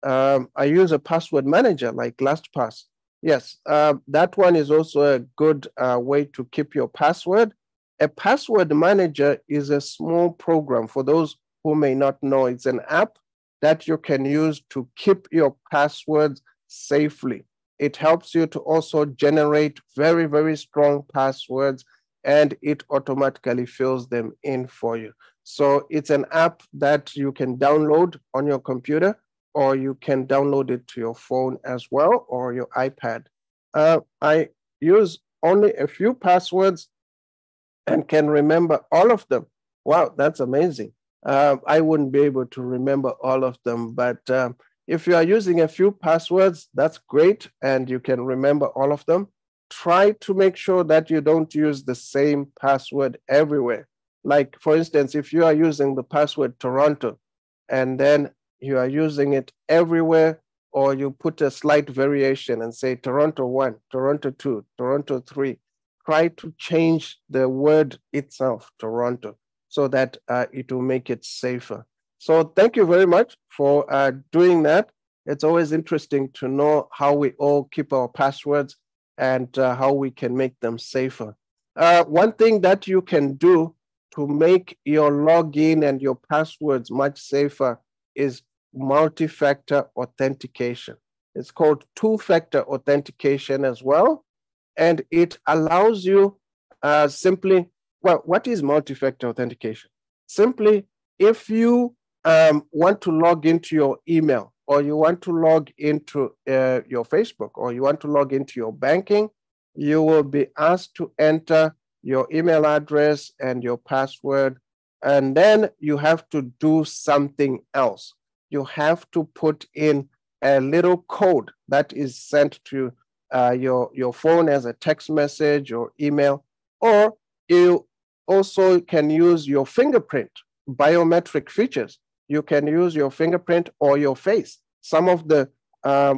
C: I use a password manager like LastPass. Yes, that one is also a good way to keep your password. A password manager is a small program. For those who may not know, it's an app that you can use to keep your passwords safely. It helps you to also generate very, very strong passwords, and it automatically fills them in for you. So it's an app that you can download on your computer, or you can download it to your phone as well, or your iPad. I use only a few passwords and can remember all of them. Wow, that's amazing. I wouldn't be able to remember all of them, but if you are using a few passwords, that's great, and you can remember all of them. Try to make sure that you don't use the same password everywhere. Like, for instance, if you are using the password Toronto, and then you are using it everywhere, or you put a slight variation and say Toronto 1, Toronto 2, Toronto 3, try to change the word itself, Toronto, so that it will make it safer. So thank you very much for doing that. It's always interesting to know how we all keep our passwords and how we can make them safer. One thing that you can do to make your login and your passwords much safer is multi-factor authentication. It's called two-factor authentication as well. And it allows you simply, well, what is multi-factor authentication? Simply, if you want to log into your email, or you want to log into your Facebook, or you want to log into your banking, you will be asked to enter your email address and your password, and then you have to do something else. You have to put in a little code that is sent to your phone as a text message or email, or you also can use your fingerprint biometric features. You can use your fingerprint or your face. Some of the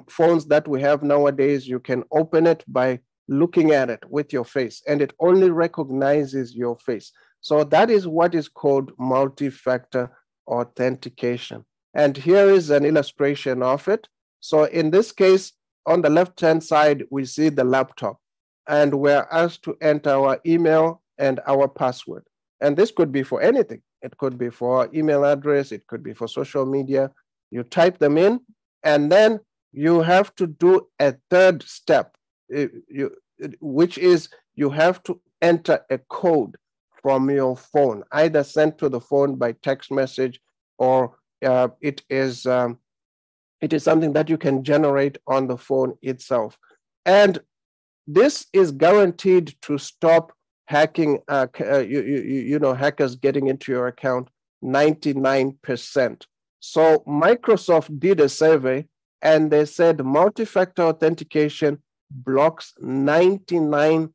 C: phones that we have nowadays, you can open it by looking at it with your face, and it only recognizes your face. So that is what is called multi-factor authentication. And here is an illustration of it. So in this case, on the left-hand side, we see the laptop. and we're asked to enter our email and our password. And this could be for anything. It could be for our email address. It could be for social media. You type them in, and then you have to do a third step, which is you have to enter a code from your phone, either sent to the phone by text message, or it is something that you can generate on the phone itself. And this is guaranteed to stop hacking, hackers getting into your account 99%. So Microsoft did a survey, and they said multi-factor authentication blocks 99%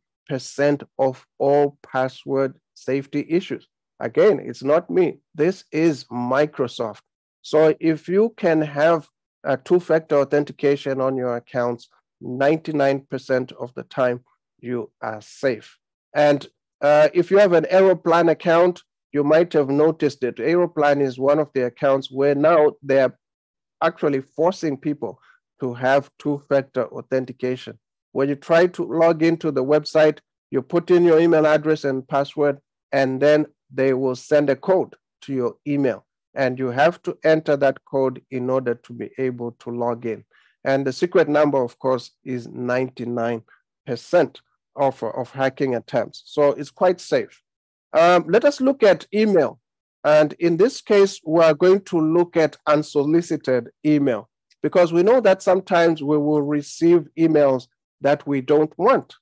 C: of all password safety issues. Again, it's not me. This is Microsoft. So if you can have a two-factor authentication on your accounts, 99% of the time, you are safe. And if you have an Aeroplan account, you might have noticed that Aeroplan is one of the accounts where now they're actually forcing people to have two-factor authentication. When you try to log into the website, you put in your email address and password, and then they will send a code to your email. And you have to enter that code in order to be able to log in. And the secret number, of course, is 99% of hacking attempts. So it's quite safe. Let us look at email. And in this case, we are going to look at unsolicited email, because we know that sometimes we will receive emails that we don't want.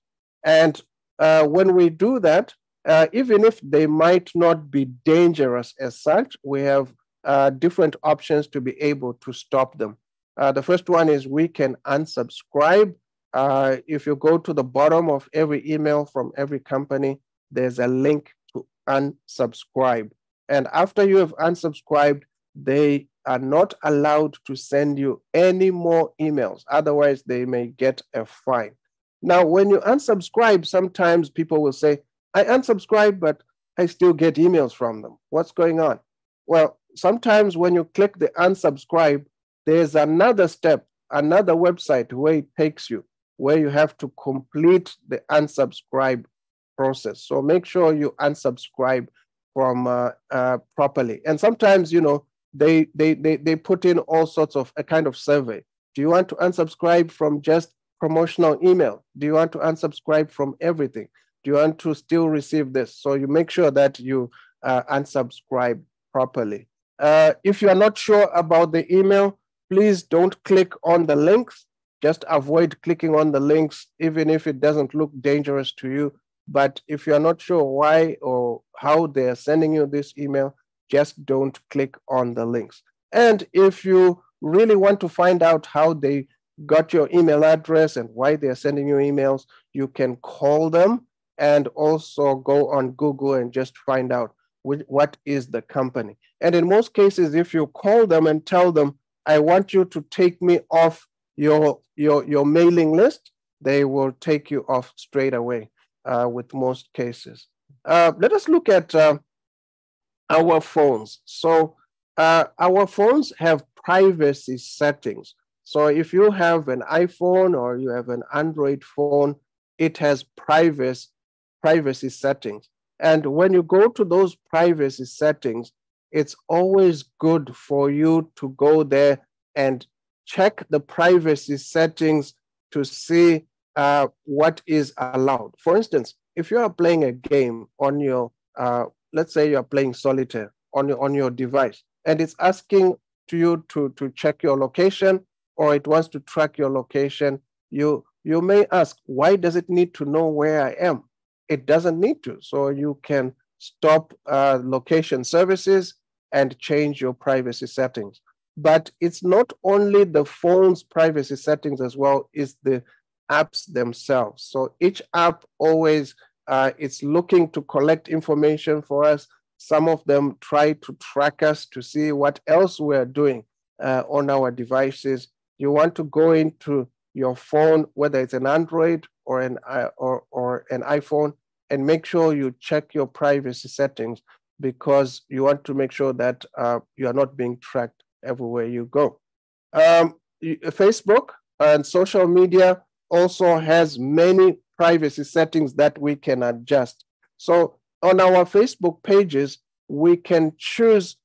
C: And when we do that, even if they might not be dangerous as such, we have different options to be able to stop them. The first one is we can unsubscribe. If you go to the bottom of every email from every company, there's a link to unsubscribe. And after you have unsubscribed, they are not allowed to send you any more emails. Otherwise, they may get a fine. Now, when you unsubscribe, sometimes people will say, I unsubscribe, but I still get emails from them. What's going on? Well, sometimes when you click the unsubscribe, there's another step, another website where it takes you, where you have to complete the unsubscribe process. So make sure you unsubscribe from properly. And sometimes, they put in all sorts of a kind of survey. Do you want to unsubscribe from just promotional email? Do you want to unsubscribe from everything? Do you want to still receive this? So you make sure that you unsubscribe properly. If you are not sure about the email, please don't click on the links. Just avoid clicking on the links, even if it doesn't look dangerous to you. But if you're not sure why or how they're sending you this email, just don't click on the links. And if you really want to find out how they got your email address and why they're sending you emails, you can call them and also go on Google and just find out what is the company. And in most cases, if you call them and tell them, I want you to take me off your mailing list, they will take you off straight away with most cases. Let us look at our phones. So our phones have privacy settings. So if you have an iPhone or you have an Android phone, it has privacy settings. And when you go to those privacy settings, it's always good for you to go there and check the privacy settings to see what is allowed. For instance, if you are playing a game on your, let's say you are playing solitaire on your device, and it's asking to you to check your location, or it wants to track your location, you may ask, why does it need to know where I am? It doesn't need to. So you can stop location services and change your privacy settings. But it's not only the phone's privacy settings as well, it's the apps themselves. So each app always, it's looking to collect information for us. Some of them try to track us to see what else we're doing on our devices. You want to go into your phone, whether it's an Android or an iPhone, and make sure you check your privacy settings, because you want to make sure that you are not being tracked everywhere you go. Facebook and social media also has many privacy settings that we can adjust. So on our Facebook pages, we can choose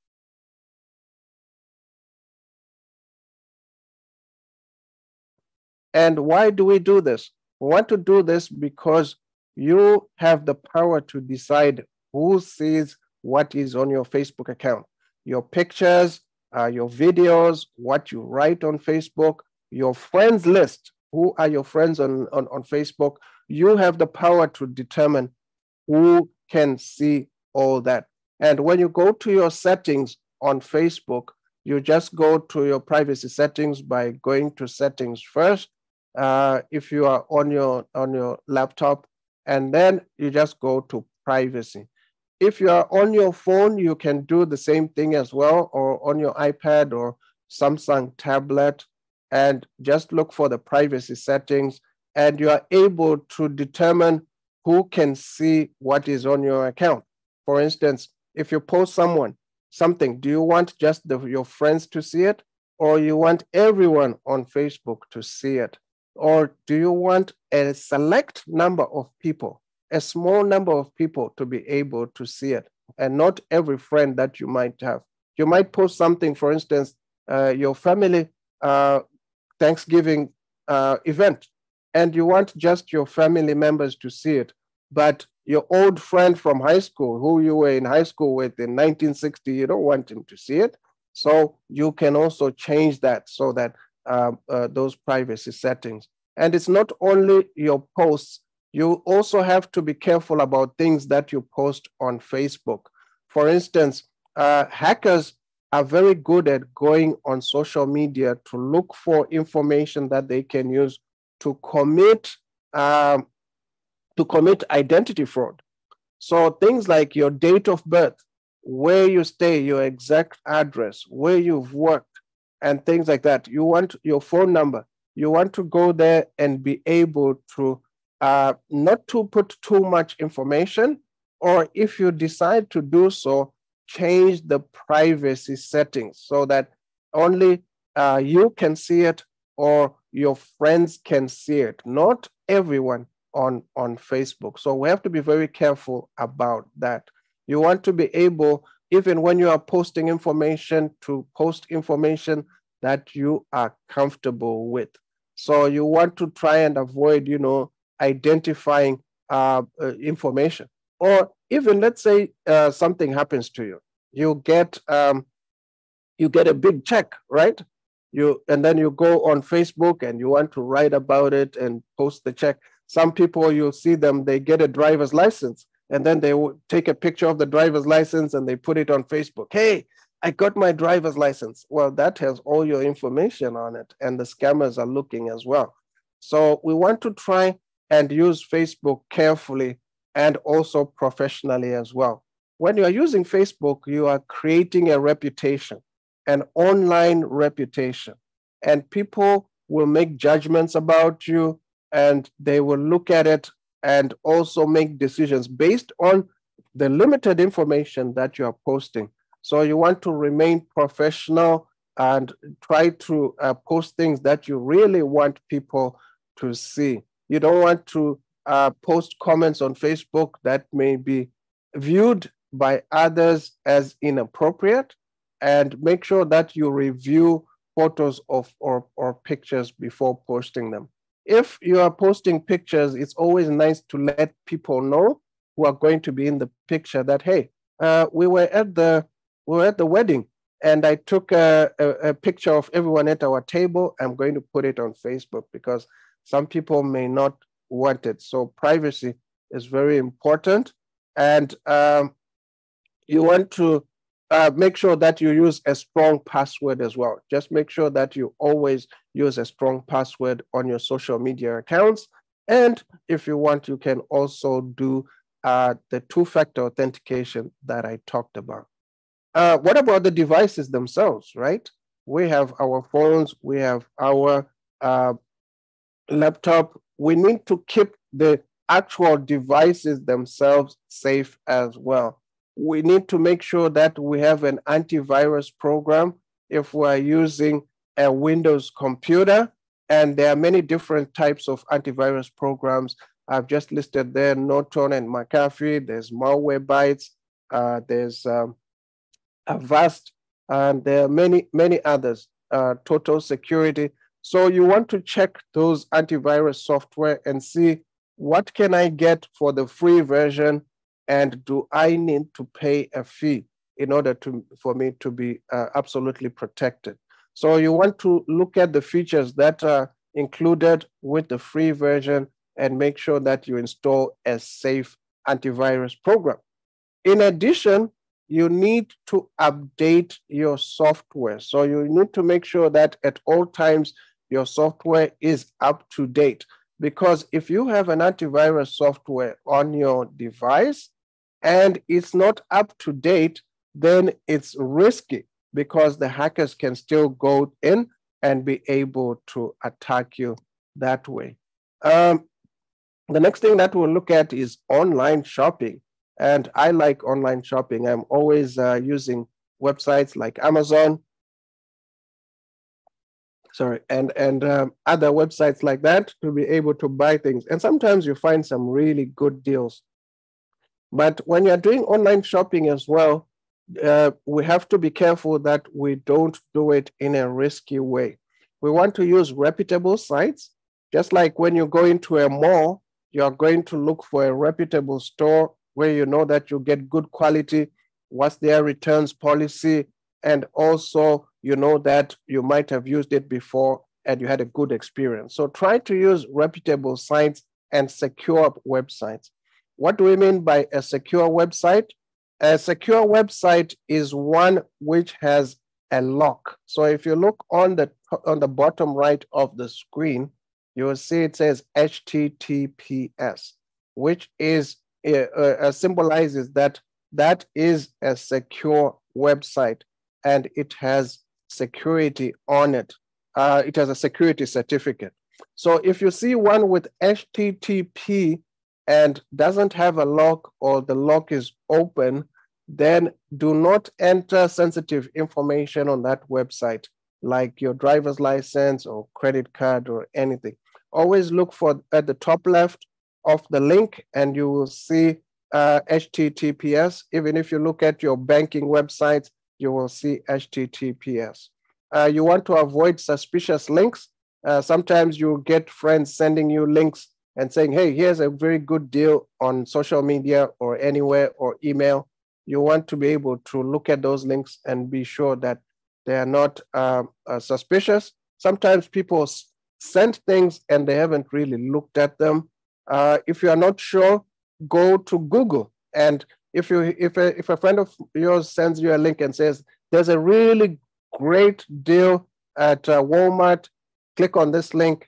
C: And why do we do this? We want to do this because you have the power to decide who sees what is on your Facebook account. Your pictures, your videos, what you write on Facebook, your friends list, who are your friends on Facebook. You have the power to determine who can see all that. And when you go to your settings on Facebook, you just go to your privacy settings by going to settings first, if you are on your laptop, and then you just go to privacy. If you are on your phone, you can do the same thing as well, or on your iPad or Samsung tablet, and just look for the privacy settings, and you are able to determine who can see what is on your account. For instance, if you post something, do you want just your friends to see it, or you want everyone on Facebook to see it? Or do you want a select number of people, a small number of people to be able to see it, and not every friend that you might have? You might post something, for instance, your family Thanksgiving event, and you want just your family members to see it, but your old friend from high school, who you were in high school with in 1960, you don't want him to see it. So you can also change that so that those privacy settings. And it's not only your posts, you also have to be careful about things that you post on Facebook. For instance, hackers are very good at going on social media to look for information that they can use to commit identity fraud. So things like your date of birth, where you stay, your exact address, where you've worked, and things like that. You want your phone number. You want to go there and be able to not to put too much information, or if you decide to do so, change the privacy settings so that only you can see it or your friends can see it, not everyone on Facebook. So we have to be very careful about that. You want to be able, even when you are posting information, to post information that you are comfortable with. So you want to try and avoid, identifying information. Or even, let's say something happens to you. You get a big check, right? And then you go on Facebook and you want to write about it and post the check. Some people, you'll see them, they get a driver's license, and then they will take a picture of the driver's license and they put it on Facebook. Hey, I got my driver's license. Well, that has all your information on it, and the scammers are looking as well. So we want to try and use Facebook carefully and also professionally as well. When you are using Facebook, you are creating a reputation, an online reputation, and people will make judgments about you, and they will look at it and also make decisions based on the limited information that you are posting. So you want to remain professional and try to post things that you really want people to see. You don't want to post comments on Facebook that may be viewed by others as inappropriate, and make sure that you review photos of or pictures before posting them. If you are posting pictures, it's always nice to let people know who are going to be in the picture that, hey, we were at the wedding, and I took a picture of everyone at our table. I'm going to put it on Facebook because some people may not want it. So privacy is very important, and you want to make sure that you use a strong password as well. Just make sure that you always use a strong password on your social media accounts. And if you want, you can also do the two-factor authentication that I talked about. What about the devices themselves, right? We have our phones, we have our laptop. We need to keep the actual devices themselves safe as well. We need to make sure that we have an antivirus program if we're using a Windows computer. And there are many different types of antivirus programs. I've just listed there Norton and McAfee. There's Malwarebytes. There's Avast, and there are many others. Total Security. So you want to check those antivirus software and see what can I get for the free version, and do I need to pay a fee in order for me to be absolutely protected. So you want to look at the features that are included with the free version and make sure that you install a safe antivirus program. In addition, you need to update your software. So you need to make sure that at all times your software is up to date. Because if you have an antivirus software on your device and it's not up to date, then it's risky because the hackers can still go in and be able to attack you that way. The next thing that we'll look at is online shopping. And I like online shopping. I'm always using websites like Amazon, and other websites like that to be able to buy things. And sometimes you find some really good deals. But when you're doing online shopping as well, we have to be careful that we don't do it in a risky way. We want to use reputable sites. Just like when you go into a mall, you're going to look for a reputable store where you know that you get good quality, what's their returns policy, and also you know that you might have used it before and you had a good experience. So try to use reputable sites and secure websites. What do we mean by a secure website? A secure website is one which has a lock. So if you look on the bottom right of the screen, you will see it says HTTPS, which is symbolizes that is a secure website and it has security on it. It has a security certificate. So if you see one with HTTP and doesn't have a lock, or the lock is open, then do not enter sensitive information on that website, like your driver's license or credit card or anything. Always look for at the top left of the link and you will see HTTPS. Even if you look at your banking websites, you will see HTTPS. You want to avoid suspicious links. Sometimes you get friends sending you links and saying, hey, here's a very good deal on social media or anywhere, or email. You want to be able to look at those links and be sure that they are not suspicious. Sometimes people send things and they haven't really looked at them. If you are not sure, go to Google. And if a friend of yours sends you a link and says, there's a really great deal at Walmart, click on this link,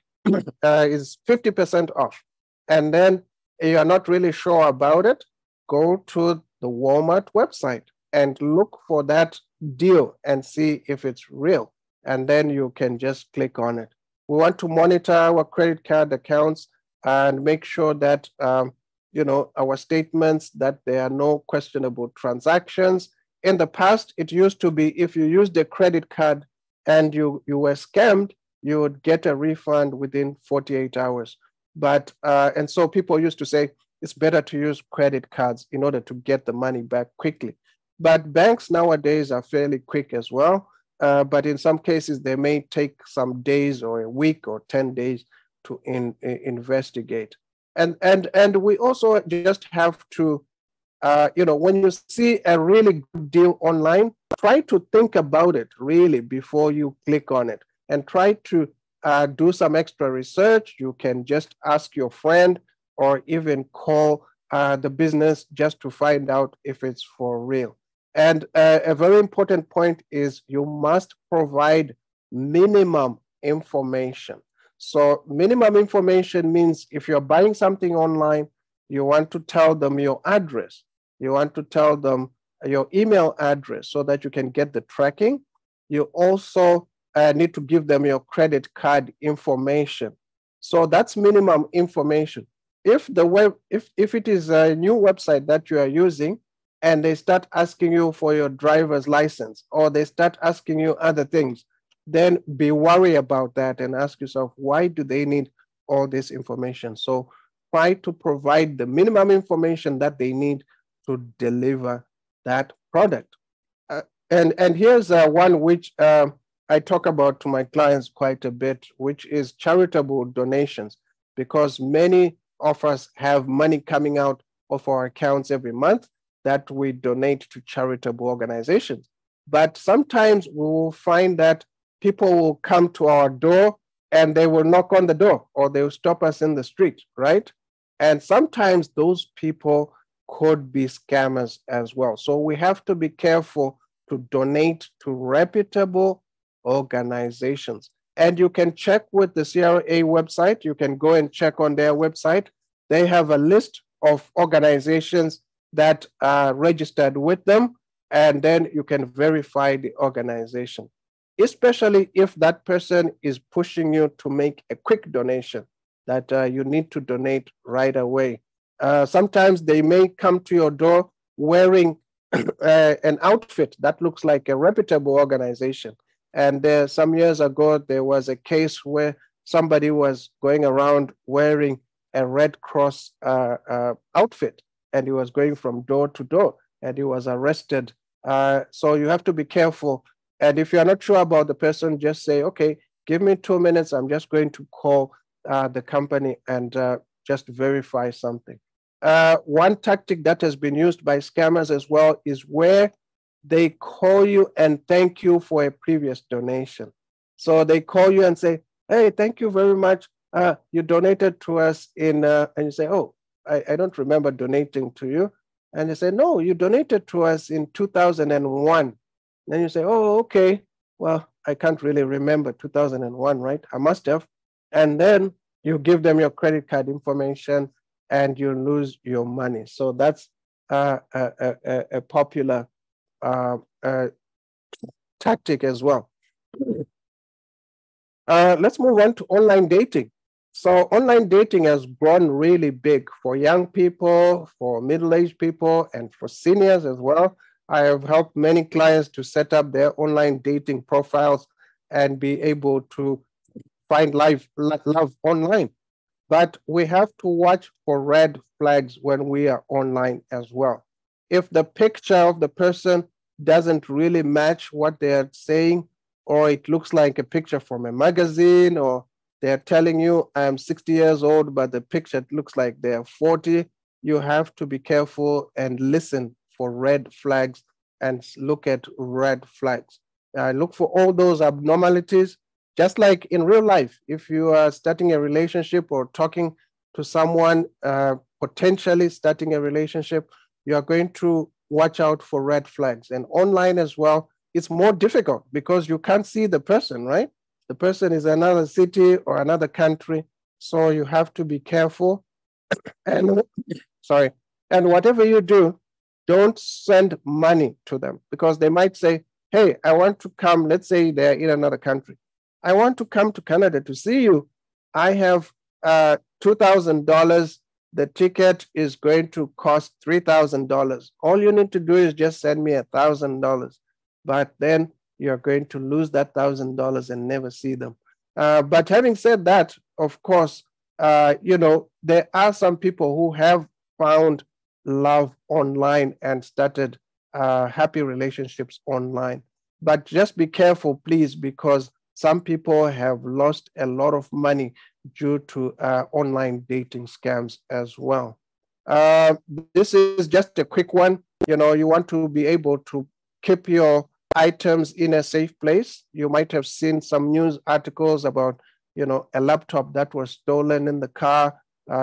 C: is 50% off. And then you are not really sure about it, go to the Walmart website and look for that deal and see if it's real. And then you can just click on it. We want to monitor our credit card accounts and make sure that our statements, that there are no questionable transactions. In the past, it used to be if you used a credit card and you were scammed, you would get a refund within 48 hours. But and so people used to say it's better to use credit cards in order to get the money back quickly. But banks nowadays are fairly quick as well. But in some cases, they may take some days or a week or 10 days to investigate. And we also just have to, when you see a really good deal online, try to think about it really before you click on it, and try to do some extra research. You can just ask your friend or even call the business just to find out if it's for real. And a very important point is you must provide minimum information. So minimum information means if you're buying something online, you want to tell them your address. You want to tell them your email address so that you can get the tracking. You also need to give them your credit card information. So that's minimum information. If it is a new website that you are using and they start asking you for your driver's license, or they start asking you other things, then be worried about that and ask yourself, why do they need all this information? So try to provide the minimum information that they need to deliver that product. And here's one which I talk about to my clients quite a bit, which is charitable donations, because many of us have money coming out of our accounts every month that we donate to charitable organizations. But sometimes we will find that people will come to our door and they will knock on the door, or they will stop us in the street, right? And sometimes those people could be scammers as well. So we have to be careful to donate to reputable organizations. And you can check with the CRA website. You can go and check on their website. They have a list of organizations that are registered with them, and then you can verify the organization, especially if that person is pushing you to make a quick donation that you need to donate right away. Sometimes they may come to your door wearing an outfit that looks like a reputable organization. And some years ago, there was a case where somebody was going around wearing a Red Cross outfit, and he was going from door to door, and he was arrested. So you have to be careful. And if you're not sure about the person, just say, okay, give me 2 minutes. I'm just going to call the company and just verify something. One tactic that has been used by scammers as well is where they call you and thank you for a previous donation. So they call you and say, hey, thank you very much. You donated to us in, and you say, oh, I don't remember donating to you. And they say, no, you donated to us in 2001. Then you say, oh, okay. Well, I can't really remember 2001, right? I must have. And then you give them your credit card information and you lose your money. So that's a popular tactic as well. Let's move on to online dating. So online dating has grown really big for young people, for middle-aged people, and for seniors as well. I have helped many clients to set up their online dating profiles and be able to find love online. But we have to watch for red flags when we are online as well. If the picture of the person doesn't really match what they're saying, or it looks like a picture from a magazine, or they're telling you, I'm 60 years old, but the picture looks like they're 40, you have to be careful and listen for red flags and look at red flags. Look for all those abnormalities, just like in real life. If you are starting a relationship or talking to someone, potentially starting a relationship, you are going to watch out for red flags. And online as well, it's more difficult because you can't see the person, right? The person is another city or another country. So you have to be careful. And sorry. And whatever you do, don't send money to them, because they might say, hey, I want to come. Let's say they're in another country. I want to come to Canada to see you. I have $2,000. The ticket is going to cost $3,000. All you need to do is just send me $1,000. But then you're going to lose that $1,000 and never see them. But having said that, of course, there are some people who have found love online and started happy relationships online. But just be careful, please, because some people have lost a lot of money due to online dating scams as well. This is just a quick one. You want to be able to keep your items in a safe place. You might have seen some news articles about, a laptop that was stolen in the car.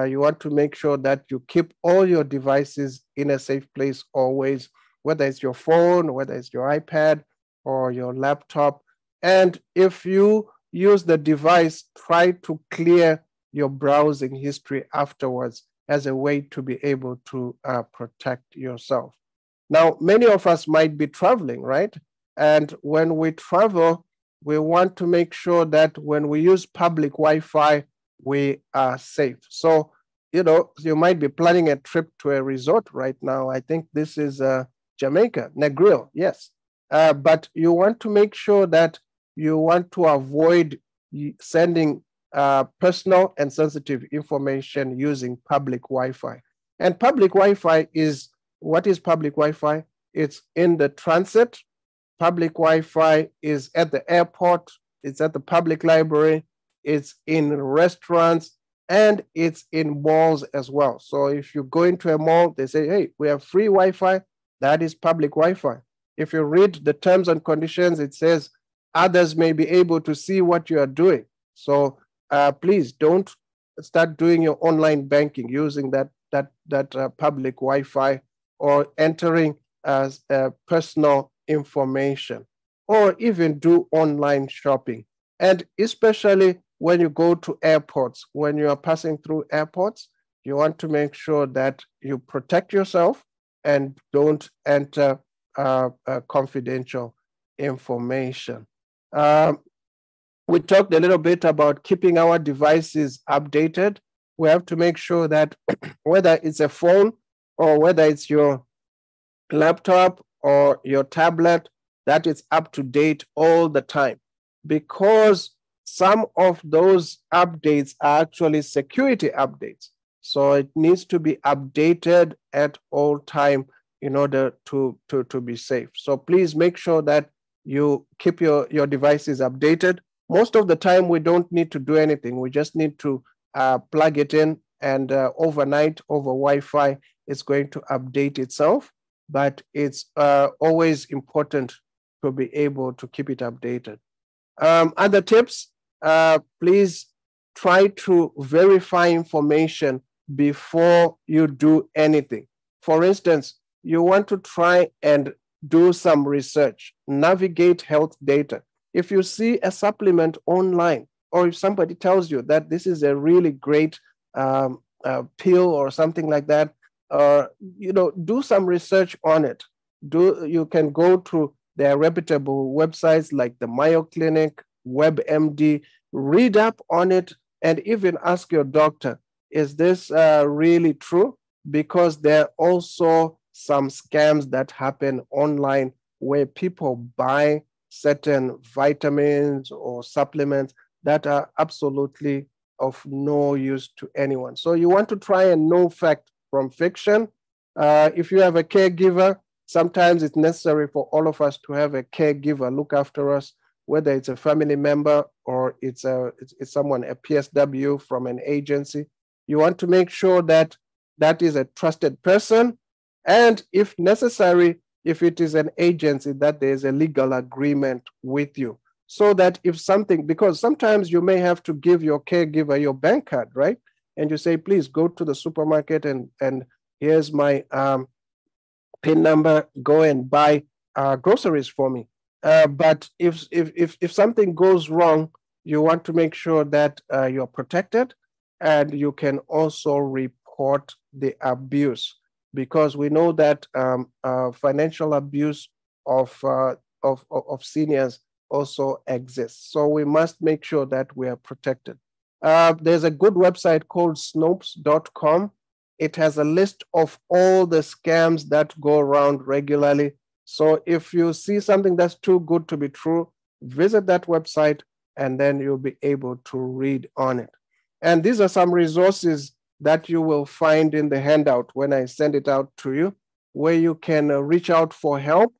C: You want to make sure that you keep all your devices in a safe place always, whether it's your phone, whether it's your iPad or your laptop. And if you use the device, try to clear your browsing history afterwards as a way to be able to protect yourself. Now, many of us might be traveling, right? And when we travel, we want to make sure that when we use public Wi-Fi, we are safe. So, you might be planning a trip to a resort right now. I think this is Jamaica, Negril, yes. But you want to make sure that you want to avoid sending personal and sensitive information using public Wi-Fi. And public Wi-Fi is, what is public Wi-Fi? It's in the transit. Public Wi-Fi is at the airport. It's at the public library. It's in restaurants, and it's in malls as well. So if you go into a mall, they say, hey, we have free Wi-Fi. That is public Wi-Fi. If you read the terms and conditions, it says others may be able to see what you are doing. So please don't start doing your online banking using that public Wi-Fi or entering personal information, or even do online shopping. And especially when you go to airports, when you are passing through airports, you want to make sure that you protect yourself and don't enter confidential information. We talked a little bit about keeping our devices updated. We have to make sure that whether it's a phone or whether it's your laptop or your tablet, that it's up to date all the time, because some of those updates are actually security updates. So it needs to be updated at all time in order to be safe. So please make sure that you keep your devices updated. Most of the time, we don't need to do anything. We just need to plug it in, and overnight over Wi-Fi, it's going to update itself. But it's always important to be able to keep it updated. Other tips, please try to verify information before you do anything. For instance, you want to try and do some research, navigate health data. If you see a supplement online, or if somebody tells you that this is a really great pill or something like that, do some research on it. You can go to their reputable websites like the Mayo Clinic, WebMD, read up on it, and even ask your doctor, is this really true? Because there are also some scams that happen online where people buy certain vitamins or supplements that are absolutely of no use to anyone. So you want to try and know fact from fiction. If you have a caregiver, sometimes it's necessary for all of us to have a caregiver look after us, whether it's a family member or it's someone, a PSW from an agency. You want to make sure that that is a trusted person, and if necessary, if it is an agency, that there is a legal agreement with you, so that if something, because sometimes you may have to give your caregiver your bank card, right? And you say, please go to the supermarket and here's my PIN number, go and buy groceries for me. But if something goes wrong, you want to make sure that you're protected, and you can also report the abuse, because we know that financial abuse of seniors also exists. So we must make sure that we are protected. There's a good website called snopes.com. It has a list of all the scams that go around regularly. So if you see something that's too good to be true, visit that website, and then you'll be able to read on it. And these are some resources that you will find in the handout when I send it out to you, where you can reach out for help,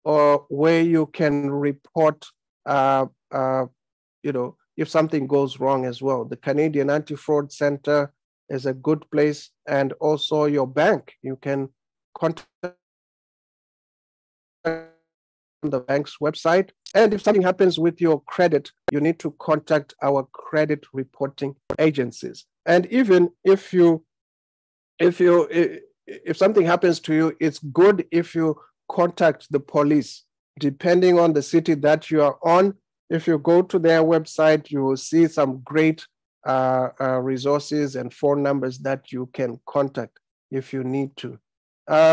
C: or where you can report, if something goes wrong as well. The Canadian Anti-Fraud Center is a good place, and also your bank. You can contact the bank's website. And if something happens with your credit, you need to contact our credit reporting agencies. And even if something happens to you, it's good if you contact the police, depending on the city that you are on. If you go to their website, you will see some great resources and phone numbers that you can contact if you need to.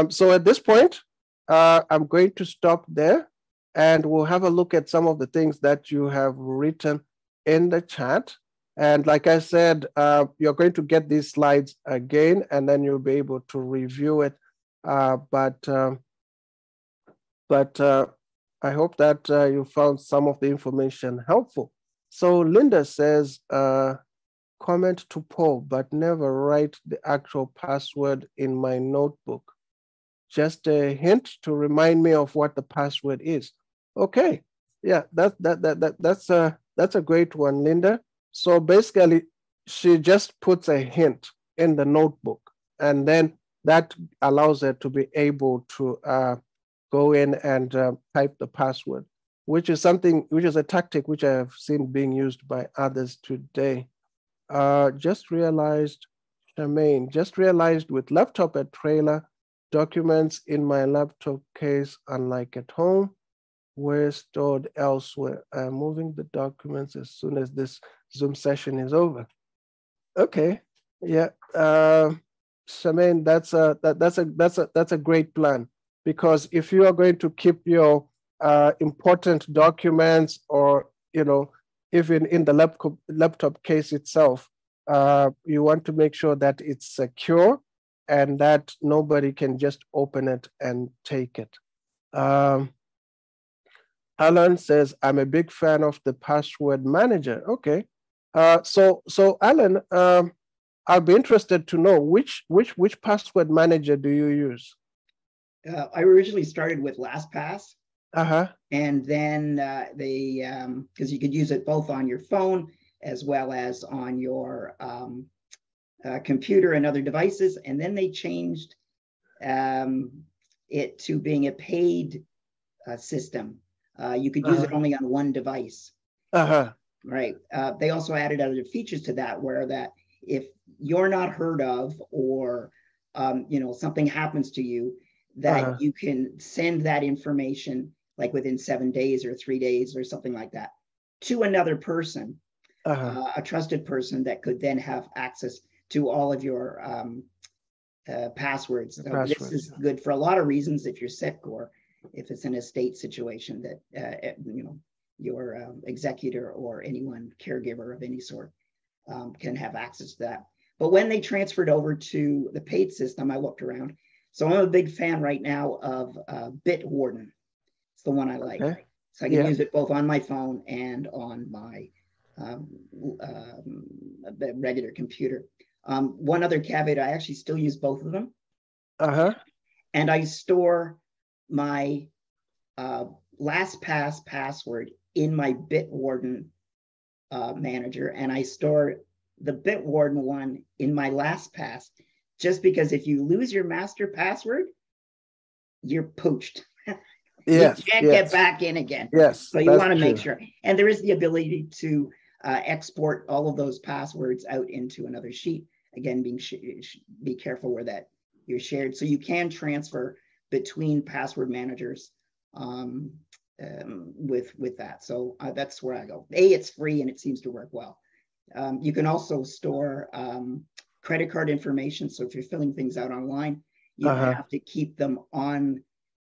C: So at this point, I'm going to stop there, and we'll have a look at some of the things that you have written in the chat. And like I said, you're going to get these slides again, and then you'll be able to review it. But I hope that you found some of the information helpful. So Linda says, comment to poll, but never write the actual password in my notebook. Just a hint to remind me of what the password is. Okay, yeah, that's a great one, Linda. So basically, she just puts a hint in the notebook, and then that allows her to be able to go in and type the password, which is a tactic which I have seen being used by others today. Just realized with laptop at trailer, documents in my laptop case, unlike at home, were stored elsewhere. I'm moving the documents as soon as this Zoom session is over. Okay, yeah, Charmaine, that's a great plan, because if you are going to keep your important documents, or even in the laptop case itself, you want to make sure that it's secure and that nobody can just open it and take it. Alan says, I'm a big fan of the password manager. Okay. So Alan, I'll be interested to know which password manager do you use?
D: I originally started with LastPass.
C: Uh-huh.
D: And then because you could use it both on your phone as well as on your computer and other devices. And then they changed it to being a paid system. You could use it only on one device.
C: Uh-huh.
D: Right. They also added other features to that, where that if you're not heard of, or something happens to you, that you can send that information like within 7 days or 3 days or something like that to another person, a trusted person that could then have access to all of your passwords. So this is good for a lot of reasons. If you're sick, or if it's an estate situation that your executor or anyone, caregiver of any sort, can have access to that. But when they transferred over to the paid system, I looked around. So I'm a big fan right now of Bitwarden. It's the one I like. Okay. So I can use it both on my phone and on my regular computer. One other caveat, I actually still use both of them. And I store my LastPass password in my Bitwarden manager, and I store the Bitwarden one in my LastPass, just because if you lose your master password, you're poached.
C: Yes,
D: you can't get back in again.
C: Yes.
D: So you want to make sure. And there is the ability to export all of those passwords out into another sheet. Again, be careful where that you're shared. So you can transfer between password managers with that. So that's where I go. It's free and it seems to work well. You can also store credit card information. So if you're filling things out online, you have to keep them on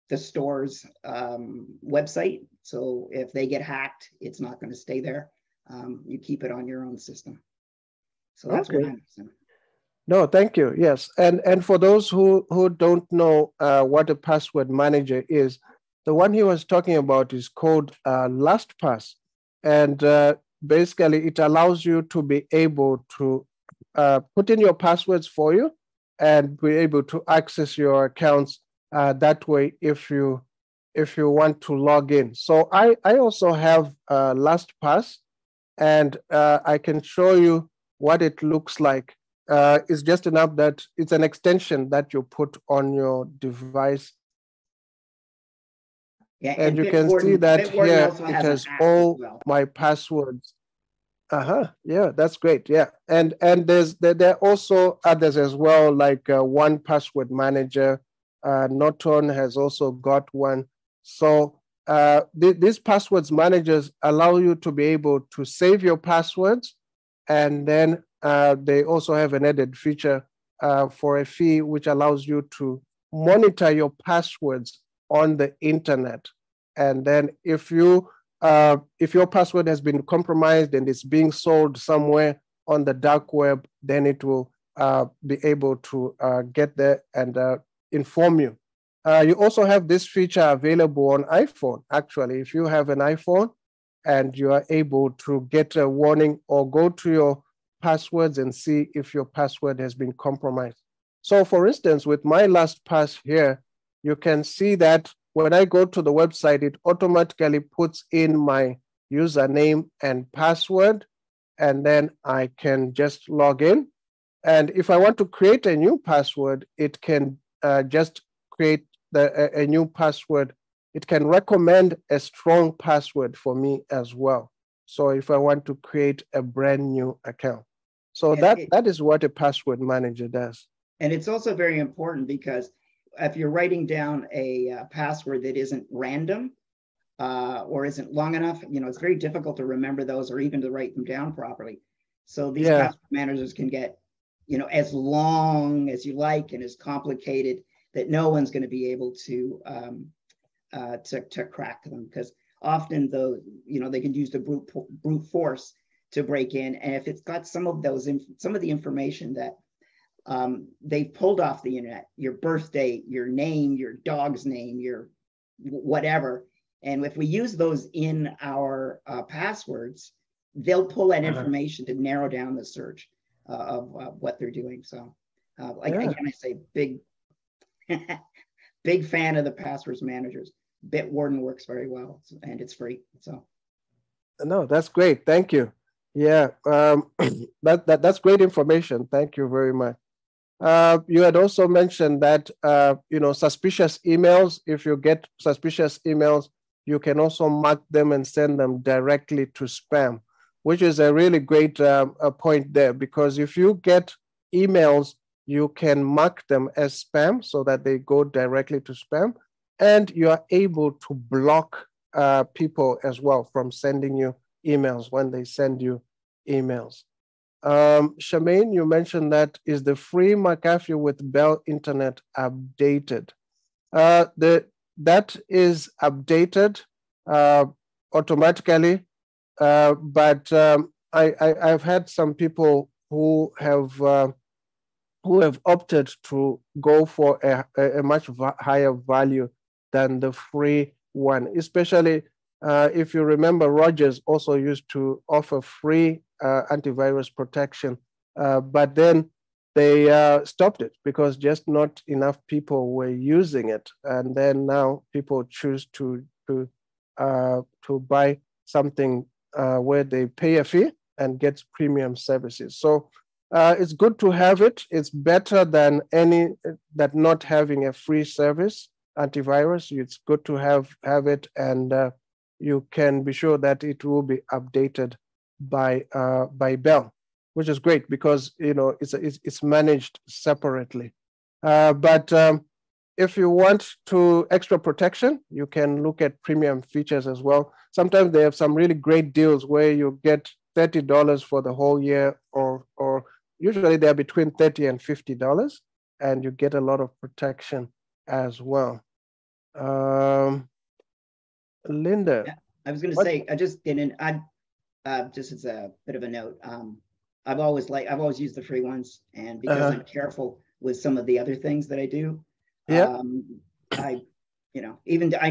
D: the store's website. So if they get hacked, it's not going to stay there. You keep it on your own system. So that's what I'm using.
C: No, thank you. Yes, and for those who don't know what a password manager is, the one he was talking about is called LastPass, and basically it allows you to be able to put in your passwords for you and be able to access your accounts that way if you want to log in. So I also have LastPass, and I can show you what it looks like. It's just an app that it's an extension that you put on your device.
D: Yeah,
C: and you can see that here it has all my passwords. Yeah, that's great. Yeah, and there are also others as well, like One Password Manager. Norton has also got one. So these passwords managers allow you to be able to save your passwords, and then they also have an added feature for a fee, which allows you to monitor your passwords on the internet. And then if your password has been compromised and it's being sold somewhere on the dark web, then it will be able to get there and inform you. You also have this feature available on iPhone. Actually, if you have an iPhone and you are able to get a warning or go to your passwords and see if your password has been compromised. So for instance, with my LastPass here, you can see that when I go to the website, it automatically puts in my username and password, and then I can just log in. And if I want to create a new password, it can just create a new password. It can recommend a strong password for me as well. So if I want to create a brand new account. So that is what a password manager does.
D: And it's also very important because if you're writing down a password that isn't random or isn't long enough, it's very difficult to remember those or even to write them down properly. So these password managers can get, as long as you like and as complicated that no one's going to be able to crack them, because often they can use the brute force to break in, and if it's got some of the information that they've pulled off the internet, your birth date, your name, your dog's name, your whatever, and if we use those in our passwords, they'll pull that information to narrow down the search of what they're doing. So again, I say big fan of the passwords managers. Bitwarden works very well, and it's free. So
C: no, that's great. Thank you. Yeah, that's great information. Thank you very much. You had also mentioned that suspicious emails, if you get suspicious emails, you can also mark them and send them directly to spam, which is a really great point there, because if you get emails, you can mark them as spam so that they go directly to spam, and you are able to block people as well from sending you emails when they send you emails. Charmaine, you mentioned that is the free McAfee with Bell Internet updated? That is updated automatically, but I've had some people who have opted to go for a much higher value than the free one, especially if you remember, Rogers also used to offer free antivirus protection, but then they stopped it because just not enough people were using it, and then now people choose to buy something where they pay a fee and get premium services. So it's good to have it. It's better than not having a free service antivirus. It's good to have it, and you can be sure that it will be updated by Bell, which is great because it's managed separately. But if you want extra protection, you can look at premium features as well. Sometimes they have some really great deals where you get $30 for the whole year, or usually they're between $30 and $50, and you get a lot of protection as well. Linda,
D: yeah, I was going to say, just as a bit of a note, I've always used the free ones, and because I'm careful with some of the other things that I do, I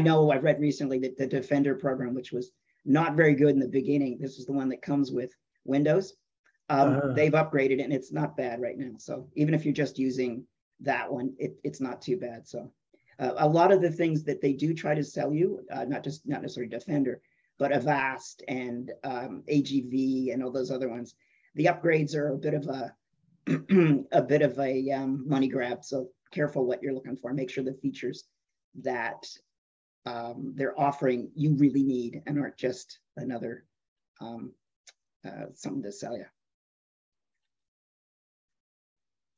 D: know I've read recently that the Defender program, which was not very good in the beginning, this is the one that comes with Windows. They've upgraded it, and it's not bad right now. So even if you're just using that one, it's not too bad. So a lot of the things that they do try to sell you, not necessarily Defender, but Avast and AGV and all those other ones, the upgrades are a bit of a money grab. So careful what you're looking for. Make sure the features that they're offering you really need and aren't just another something to sell you.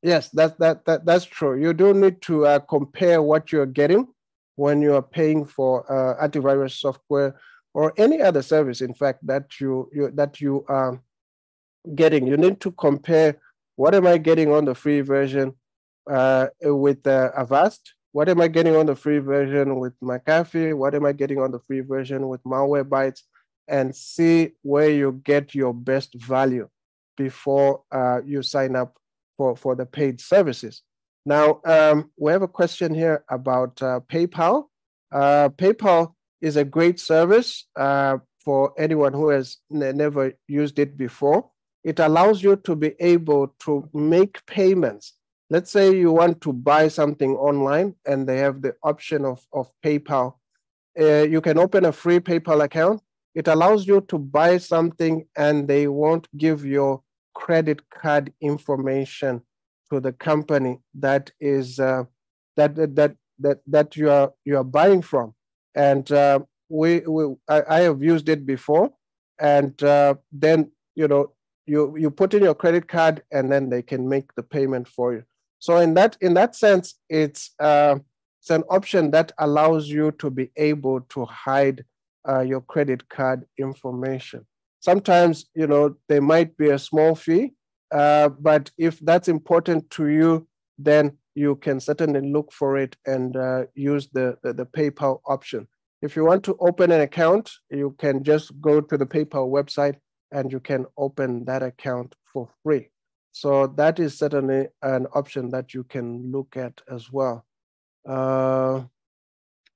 C: Yes, that's true. You do need to compare what you're getting when you are paying for antivirus software or any other service, in fact, that you are getting. You need to compare, what am I getting on the free version with Avast? What am I getting on the free version with McAfee? What am I getting on the free version with Malwarebytes? And see where you get your best value before you sign up for the paid services. Now, we have a question here about PayPal. PayPal is a great service for anyone who has never used it before. it allows you to be able to make payments. Let's say you want to buy something online and they have the option of PayPal. You can open a free PayPal account. It allows you to buy something and they won't give your credit card information to the company that is that you are buying from. And I have used it before, and then you put in your credit card and then they can make the payment for you. So in that sense, it's an option that allows you to be able to hide your credit card information. Sometimes, there might be a small fee, but if that's important to you, then you can certainly look for it and use the PayPal option. If you want to open an account, you can just go to the PayPal website and you can open that account for free. So that is certainly an option that you can look at as well.
D: Yeah,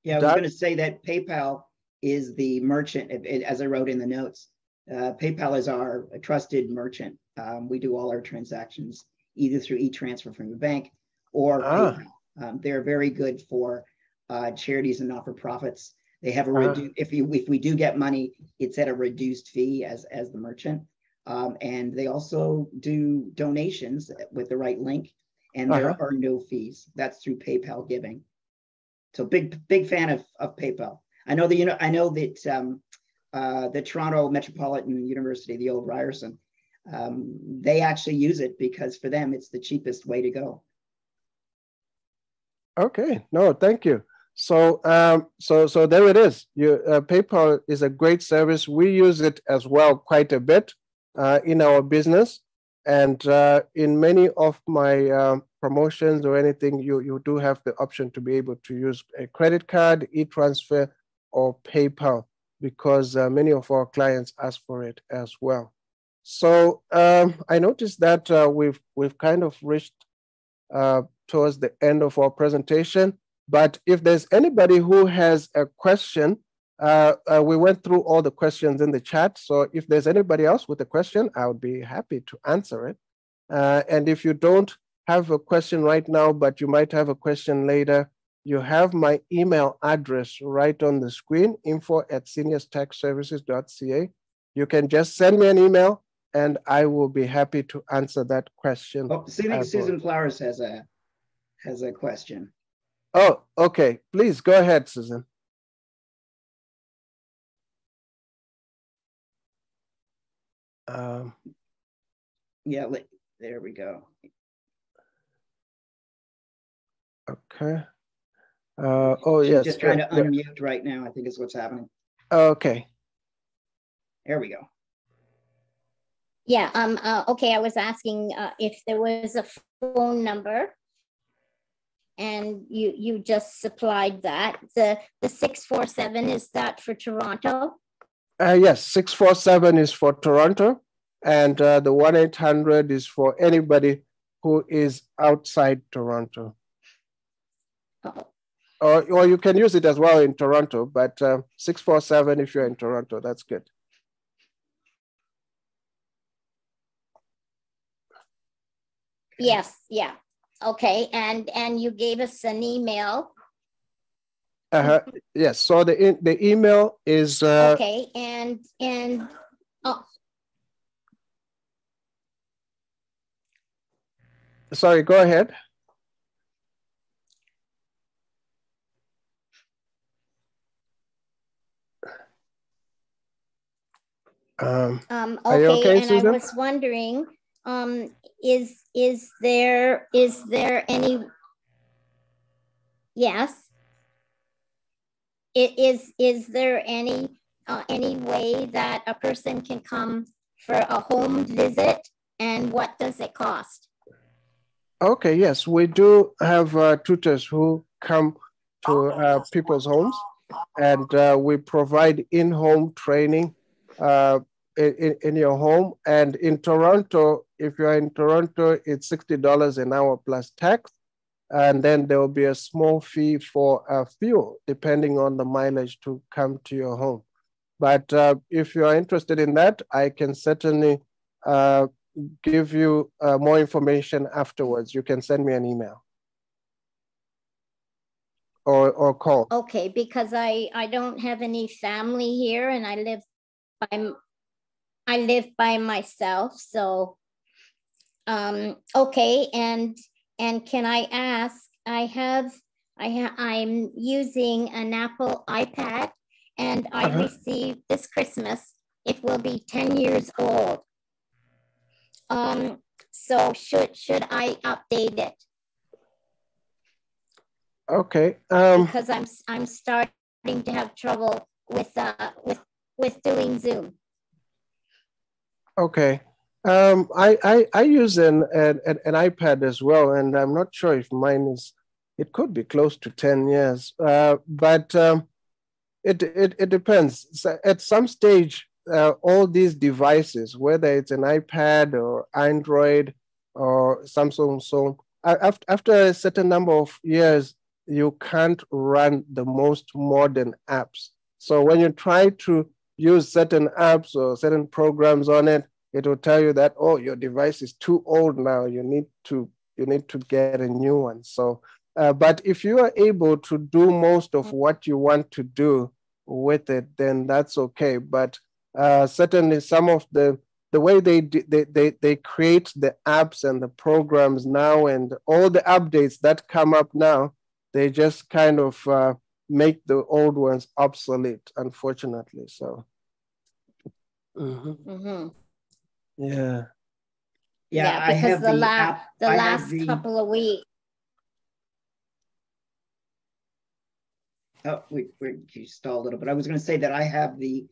D: I was going to say that PayPal is the merchant, as I wrote in the notes. PayPal is our trusted merchant. We do all our transactions either through e-transfer from the bank or PayPal. They're very good for charities and not-for-profits. They have a if we do get money, it's at a reduced fee as the merchant. And they also do donations with the right link, and there are no fees. That's through PayPal Giving. So big fan of PayPal. I know that the Toronto Metropolitan University, the old Ryerson, they actually use it because for them it's the cheapest way to go.
C: Okay, no, thank you. So so there it is. PayPal is a great service. We use it as well quite a bit in our business, and in many of my promotions or anything, you do have the option to be able to use a credit card, e-transfer, or PayPal, because many of our clients ask for it as well. So I noticed that we've kind of reached towards the end of our presentation. But if there's anybody who has a question, we went through all the questions in the chat. So if there's anybody else with a question, I would be happy to answer it. And if you don't have a question right now, but you might have a question later, you have my email address right on the screen, info@seniorstechservices.ca. You can just send me an email and I will be happy to answer that question.
D: Oh, Susan Flowers has a question.
C: Oh, okay. Please go ahead, Susan.
D: Yeah, there we go.
C: Okay. Oh, yes.
D: Just trying to unmute right now, I think is what's happening.
C: Okay.
D: There we go.
A: Yeah, okay, I was asking if there was a phone number, and you just supplied that. The 647, is that for Toronto?
C: Yes, 647 is for Toronto, and the 1-800 is for anybody who is outside Toronto.
A: Oh.
C: Or you can use it as well in Toronto, but 647 if you're in Toronto, that's good.
A: Yes, yeah. Okay, and you gave us an email.
C: Yes, so the email is
A: okay, and oh,
C: sorry, go ahead.
A: okay,
C: okay,
A: and
C: Susan?
A: I was wondering, is there any? Yes. Is there any way that a person can come for a home visit, and what does it cost?
C: Okay, yes, we do have tutors who come to people's homes, and we provide in-home training in your home. And in Toronto, if you're in Toronto, it's $60 an hour plus tax. And then there will be a small fee for fuel, depending on the mileage to come to your home. But if you are interested in that, I can certainly give you more information afterwards. You can send me an email or call.
A: Okay, because I don't have any family here, and I live by myself. So okay, and can I ask? I'm using an Apple iPad, and I received this Christmas. It will be 10 years old. So should I update it?
C: Okay.
A: Because I'm starting to have trouble with doing Zoom.
C: Okay. I use an iPad as well, and I'm not sure if mine is. It could be close to 10 years, but it depends. So at some stage, all these devices, whether it's an iPad or Android or Samsung, so after a certain number of years, you can't run the most modern apps. So when you try to use certain apps or certain programs on it, it will tell you that, oh, your device is too old now. You need to get a new one. So, but if you are able to do most of what you want to do with it, then that's okay. But certainly, some of the way they create the apps and the programs now, and all the updates that come up now, they just kind of make the old ones obsolete, unfortunately. So. Yeah.
A: Yeah, because the last couple of weeks.
D: Oh, we stalled a little, but I was going to say that I have the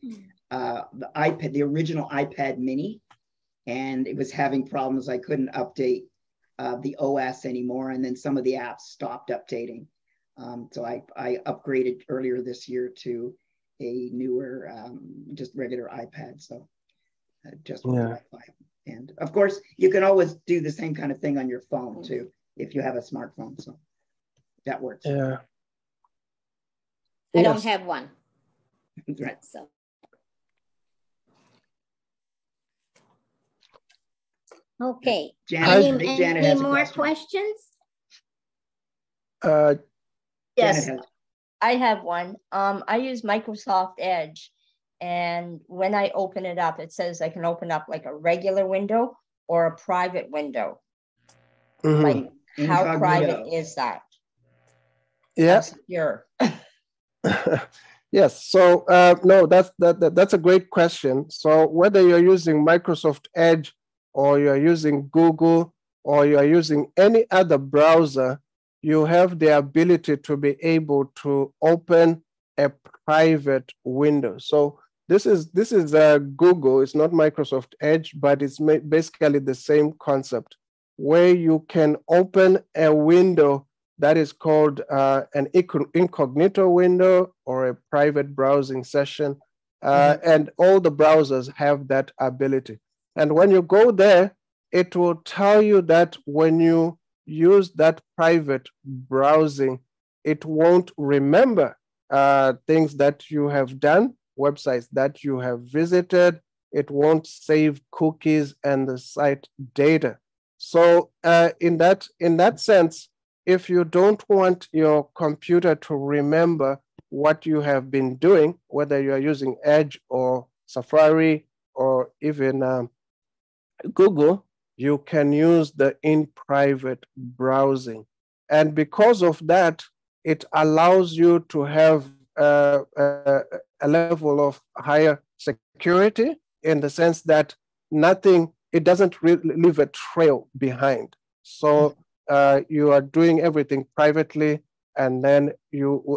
D: iPad, the original iPad Mini, and it was having problems. I couldn't update the OS anymore, and then some of the apps stopped updating. So I upgraded earlier this year to a newer, just regular iPad. So just with Wi-Fi. And of course, you can always do the same kind of thing on your phone too, if you have a smartphone. So that works.
C: Yeah.
A: I don't have one.
D: Right.
A: So. Okay.
D: Janet,
A: any more questions?
E: Yes, I have one. I use Microsoft Edge, and when I open it up, it says I can open up like a regular window or a private window. Like, how private is that?
C: Yeah.
E: How secure?
C: Yes. So no, that's a great question. So whether you're using Microsoft Edge or you're using Google or you're using any other browser, you have the ability to be able to open a private window. So this is Google. It's not Microsoft Edge, but it's basically the same concept, where you can open a window that is called an incognito window or a private browsing session. And all the browsers have that ability. And when you go there, it will tell you that when you use that private browsing, it won't remember things that you have done, websites that you have visited. It won't save cookies and the site data. So in that sense, if you don't want your computer to remember what you have been doing, whether you are using Edge or Safari or even Google, you can use the in private browsing. And because of that, it allows you to have a level of higher security, in the sense that it doesn't leave a trail behind. So you are doing everything privately, and then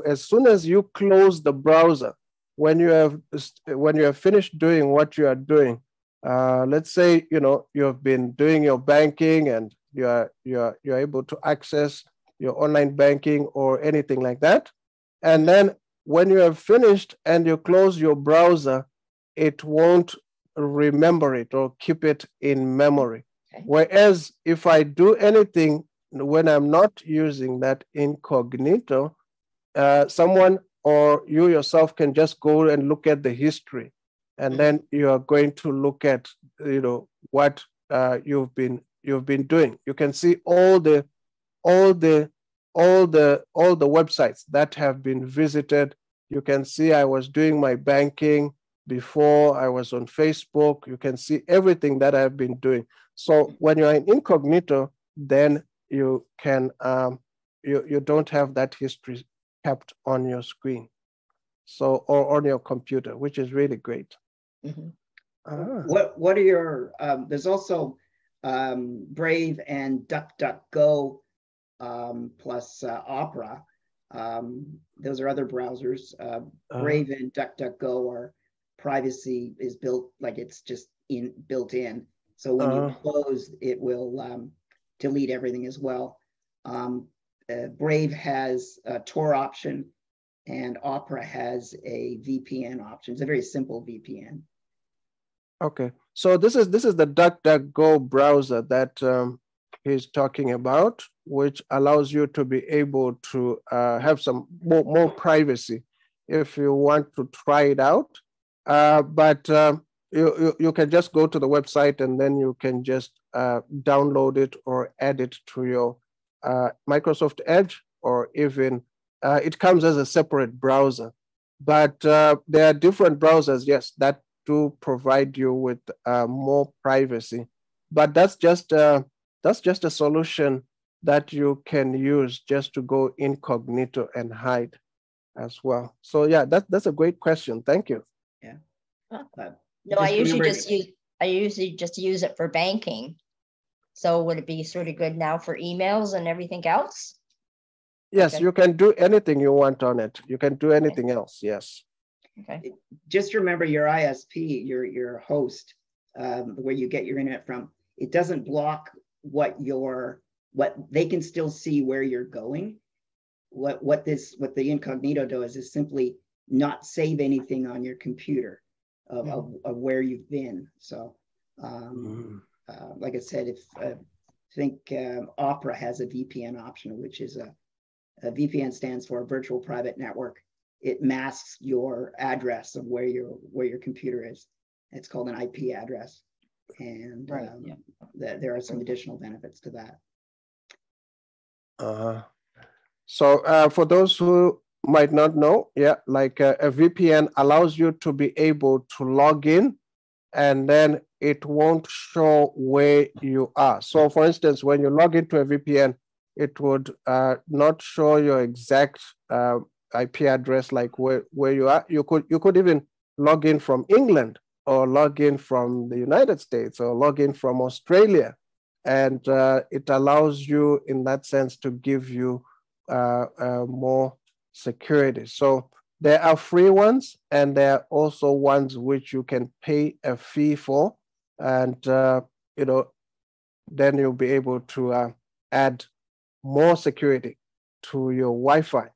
C: as soon as you close the browser, when you have finished doing what you are doing, let's say you have been doing your banking and you're able to access your online banking or anything like that, and then when you have finished and you close your browser, it won't remember it or keep it in memory. Okay. Whereas if I do anything when I'm not using that incognito, someone or you yourself can just go and look at the history, and then you are going to look at what you've been doing. You can see all the websites that have been visited. You can see I was doing my banking before. I was on Facebook. You can see everything that I've been doing. So when you're in incognito, then you can you don't have that history kept on your screen, so, or on your computer, which is really great.
D: Mm-hmm. What are your there's also Brave and DuckDuckGo plus Opera. Those are other browsers. Brave and DuckDuckGo are privacy is built, like it's just built in. So when you close, it will delete everything as well. Brave has a Tor option, and Opera has a VPN option. It's a very simple VPN.
C: Okay, so this is the DuckDuckGo browser that he's talking about, which allows you to be able to have some more privacy if you want to try it out. But you can just go to the website and then you can just download it or add it to your Microsoft Edge, or even it comes as a separate browser. But there are different browsers, yes, that do provide you with more privacy. But that's just a solution that you can use just to go incognito and hide as well. So yeah, that's a great question. Thank you.
D: Yeah.
E: No, I usually just use it for banking. So would it be sort of good now for emails and everything else?
C: Yes, okay. You can do anything you want on it. You can do anything else, yes.
E: Okay.
D: Just remember your ISP, your host, where you get your internet from, it doesn't block what they can still see where you're going. What the incognito does is simply not save anything on your computer of where you've been. So like I said, if I think Opera has a VPN option, which is a VPN stands for Virtual Private Network. It masks your address of where your computer is. It's called an IP address, and there are some additional benefits to that.
C: So for those who might not know, like a VPN allows you to be able to log in, and then it won't show where you are. So for instance, when you log into a VPN, it would not show your exact IP address, like where you are. You could even log in from England, or log in from the United States, or log in from Australia. And it allows you in that sense to give you more security. So there are free ones, and there are also ones which you can pay a fee for, and then you'll be able to add more security to your Wi-Fi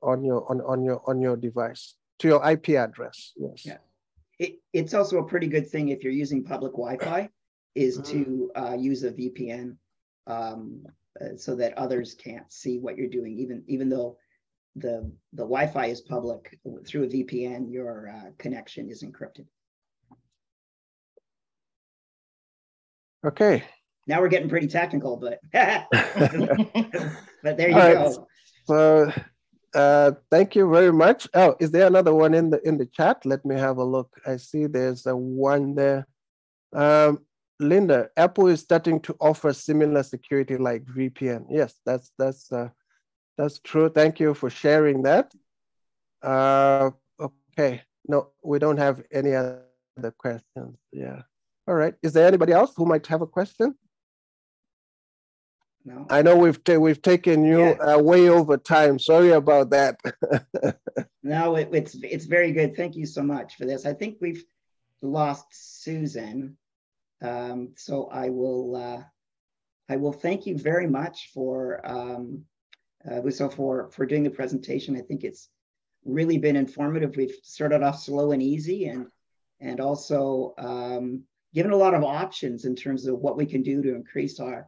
C: on your device, to your IP address. Yes.
D: Yeah. It's also a pretty good thing if you're using public Wi-Fi is to use a VPN so that others can't see what you're doing, even though the Wi-Fi is public. Through a VPN, your connection is encrypted.
C: Okay.
D: Now we're getting pretty technical, but but there you go.
C: So thank you very much. Oh, is there another one in the chat? Let me have a look. I see there's a one there. Linda, Apple is starting to offer similar security like VPN. Yes, that's true. Thank you for sharing that. Okay. No, we don't have any other questions. Yeah. All right. Is there anybody else who might have a question?
D: No.
C: I know we've taken you way over time. Sorry about that.
D: No, it's very good. Thank you so much for this. I think we've lost Susan, so I will thank you very much for Vuso for doing the presentation. I think it's really been informative. We've started off slow and easy, and also given a lot of options in terms of what we can do to increase our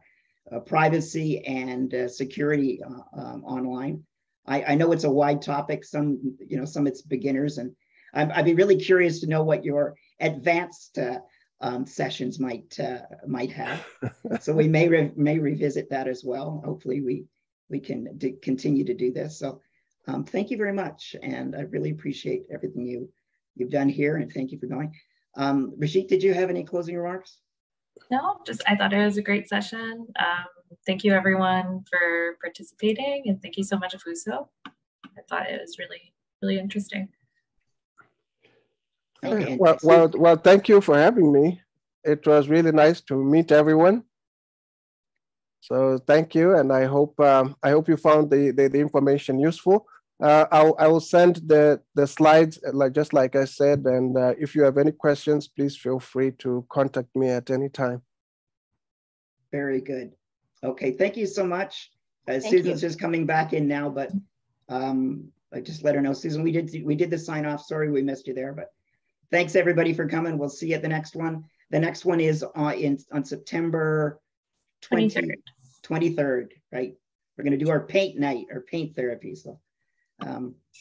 D: privacy and security online. I know it's a wide topic. Some it's beginners, and I'd be really curious to know what your advanced sessions might have. So we may revisit that as well. Hopefully we can continue to do this. So thank you very much, and I really appreciate everything you've done here, and thank you for going. Rashid, did you have any closing remarks?
B: No, just I thought it was a great session. Thank you everyone for participating, and thank you so much, Vuso. I thought it was really, really interesting.
D: Okay.
C: Well, thank you for having me. It was really nice to meet everyone. So thank you, and I hope you found the information useful. I will send the slides just like I said, and if you have any questions, please feel free to contact me at any time.
D: Very good. Okay, thank you so much. Susan's just coming back in now, but I just let her know. Susan, we did the sign off. Sorry we missed you there, but thanks everybody for coming. We'll see you at the next one. The next one is on September 23rd, right? We're going to do our paint night, our paint therapy. So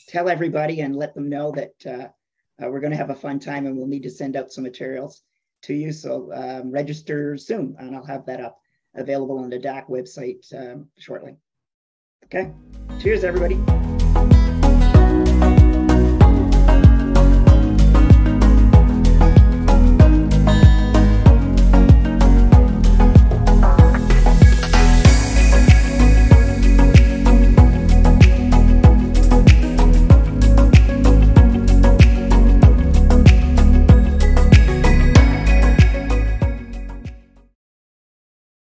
D: tell everybody and let them know that we're going to have a fun time, and we'll need to send out some materials to you. So register soon, and I'll have that up available on the DAC website shortly. Okay, cheers everybody.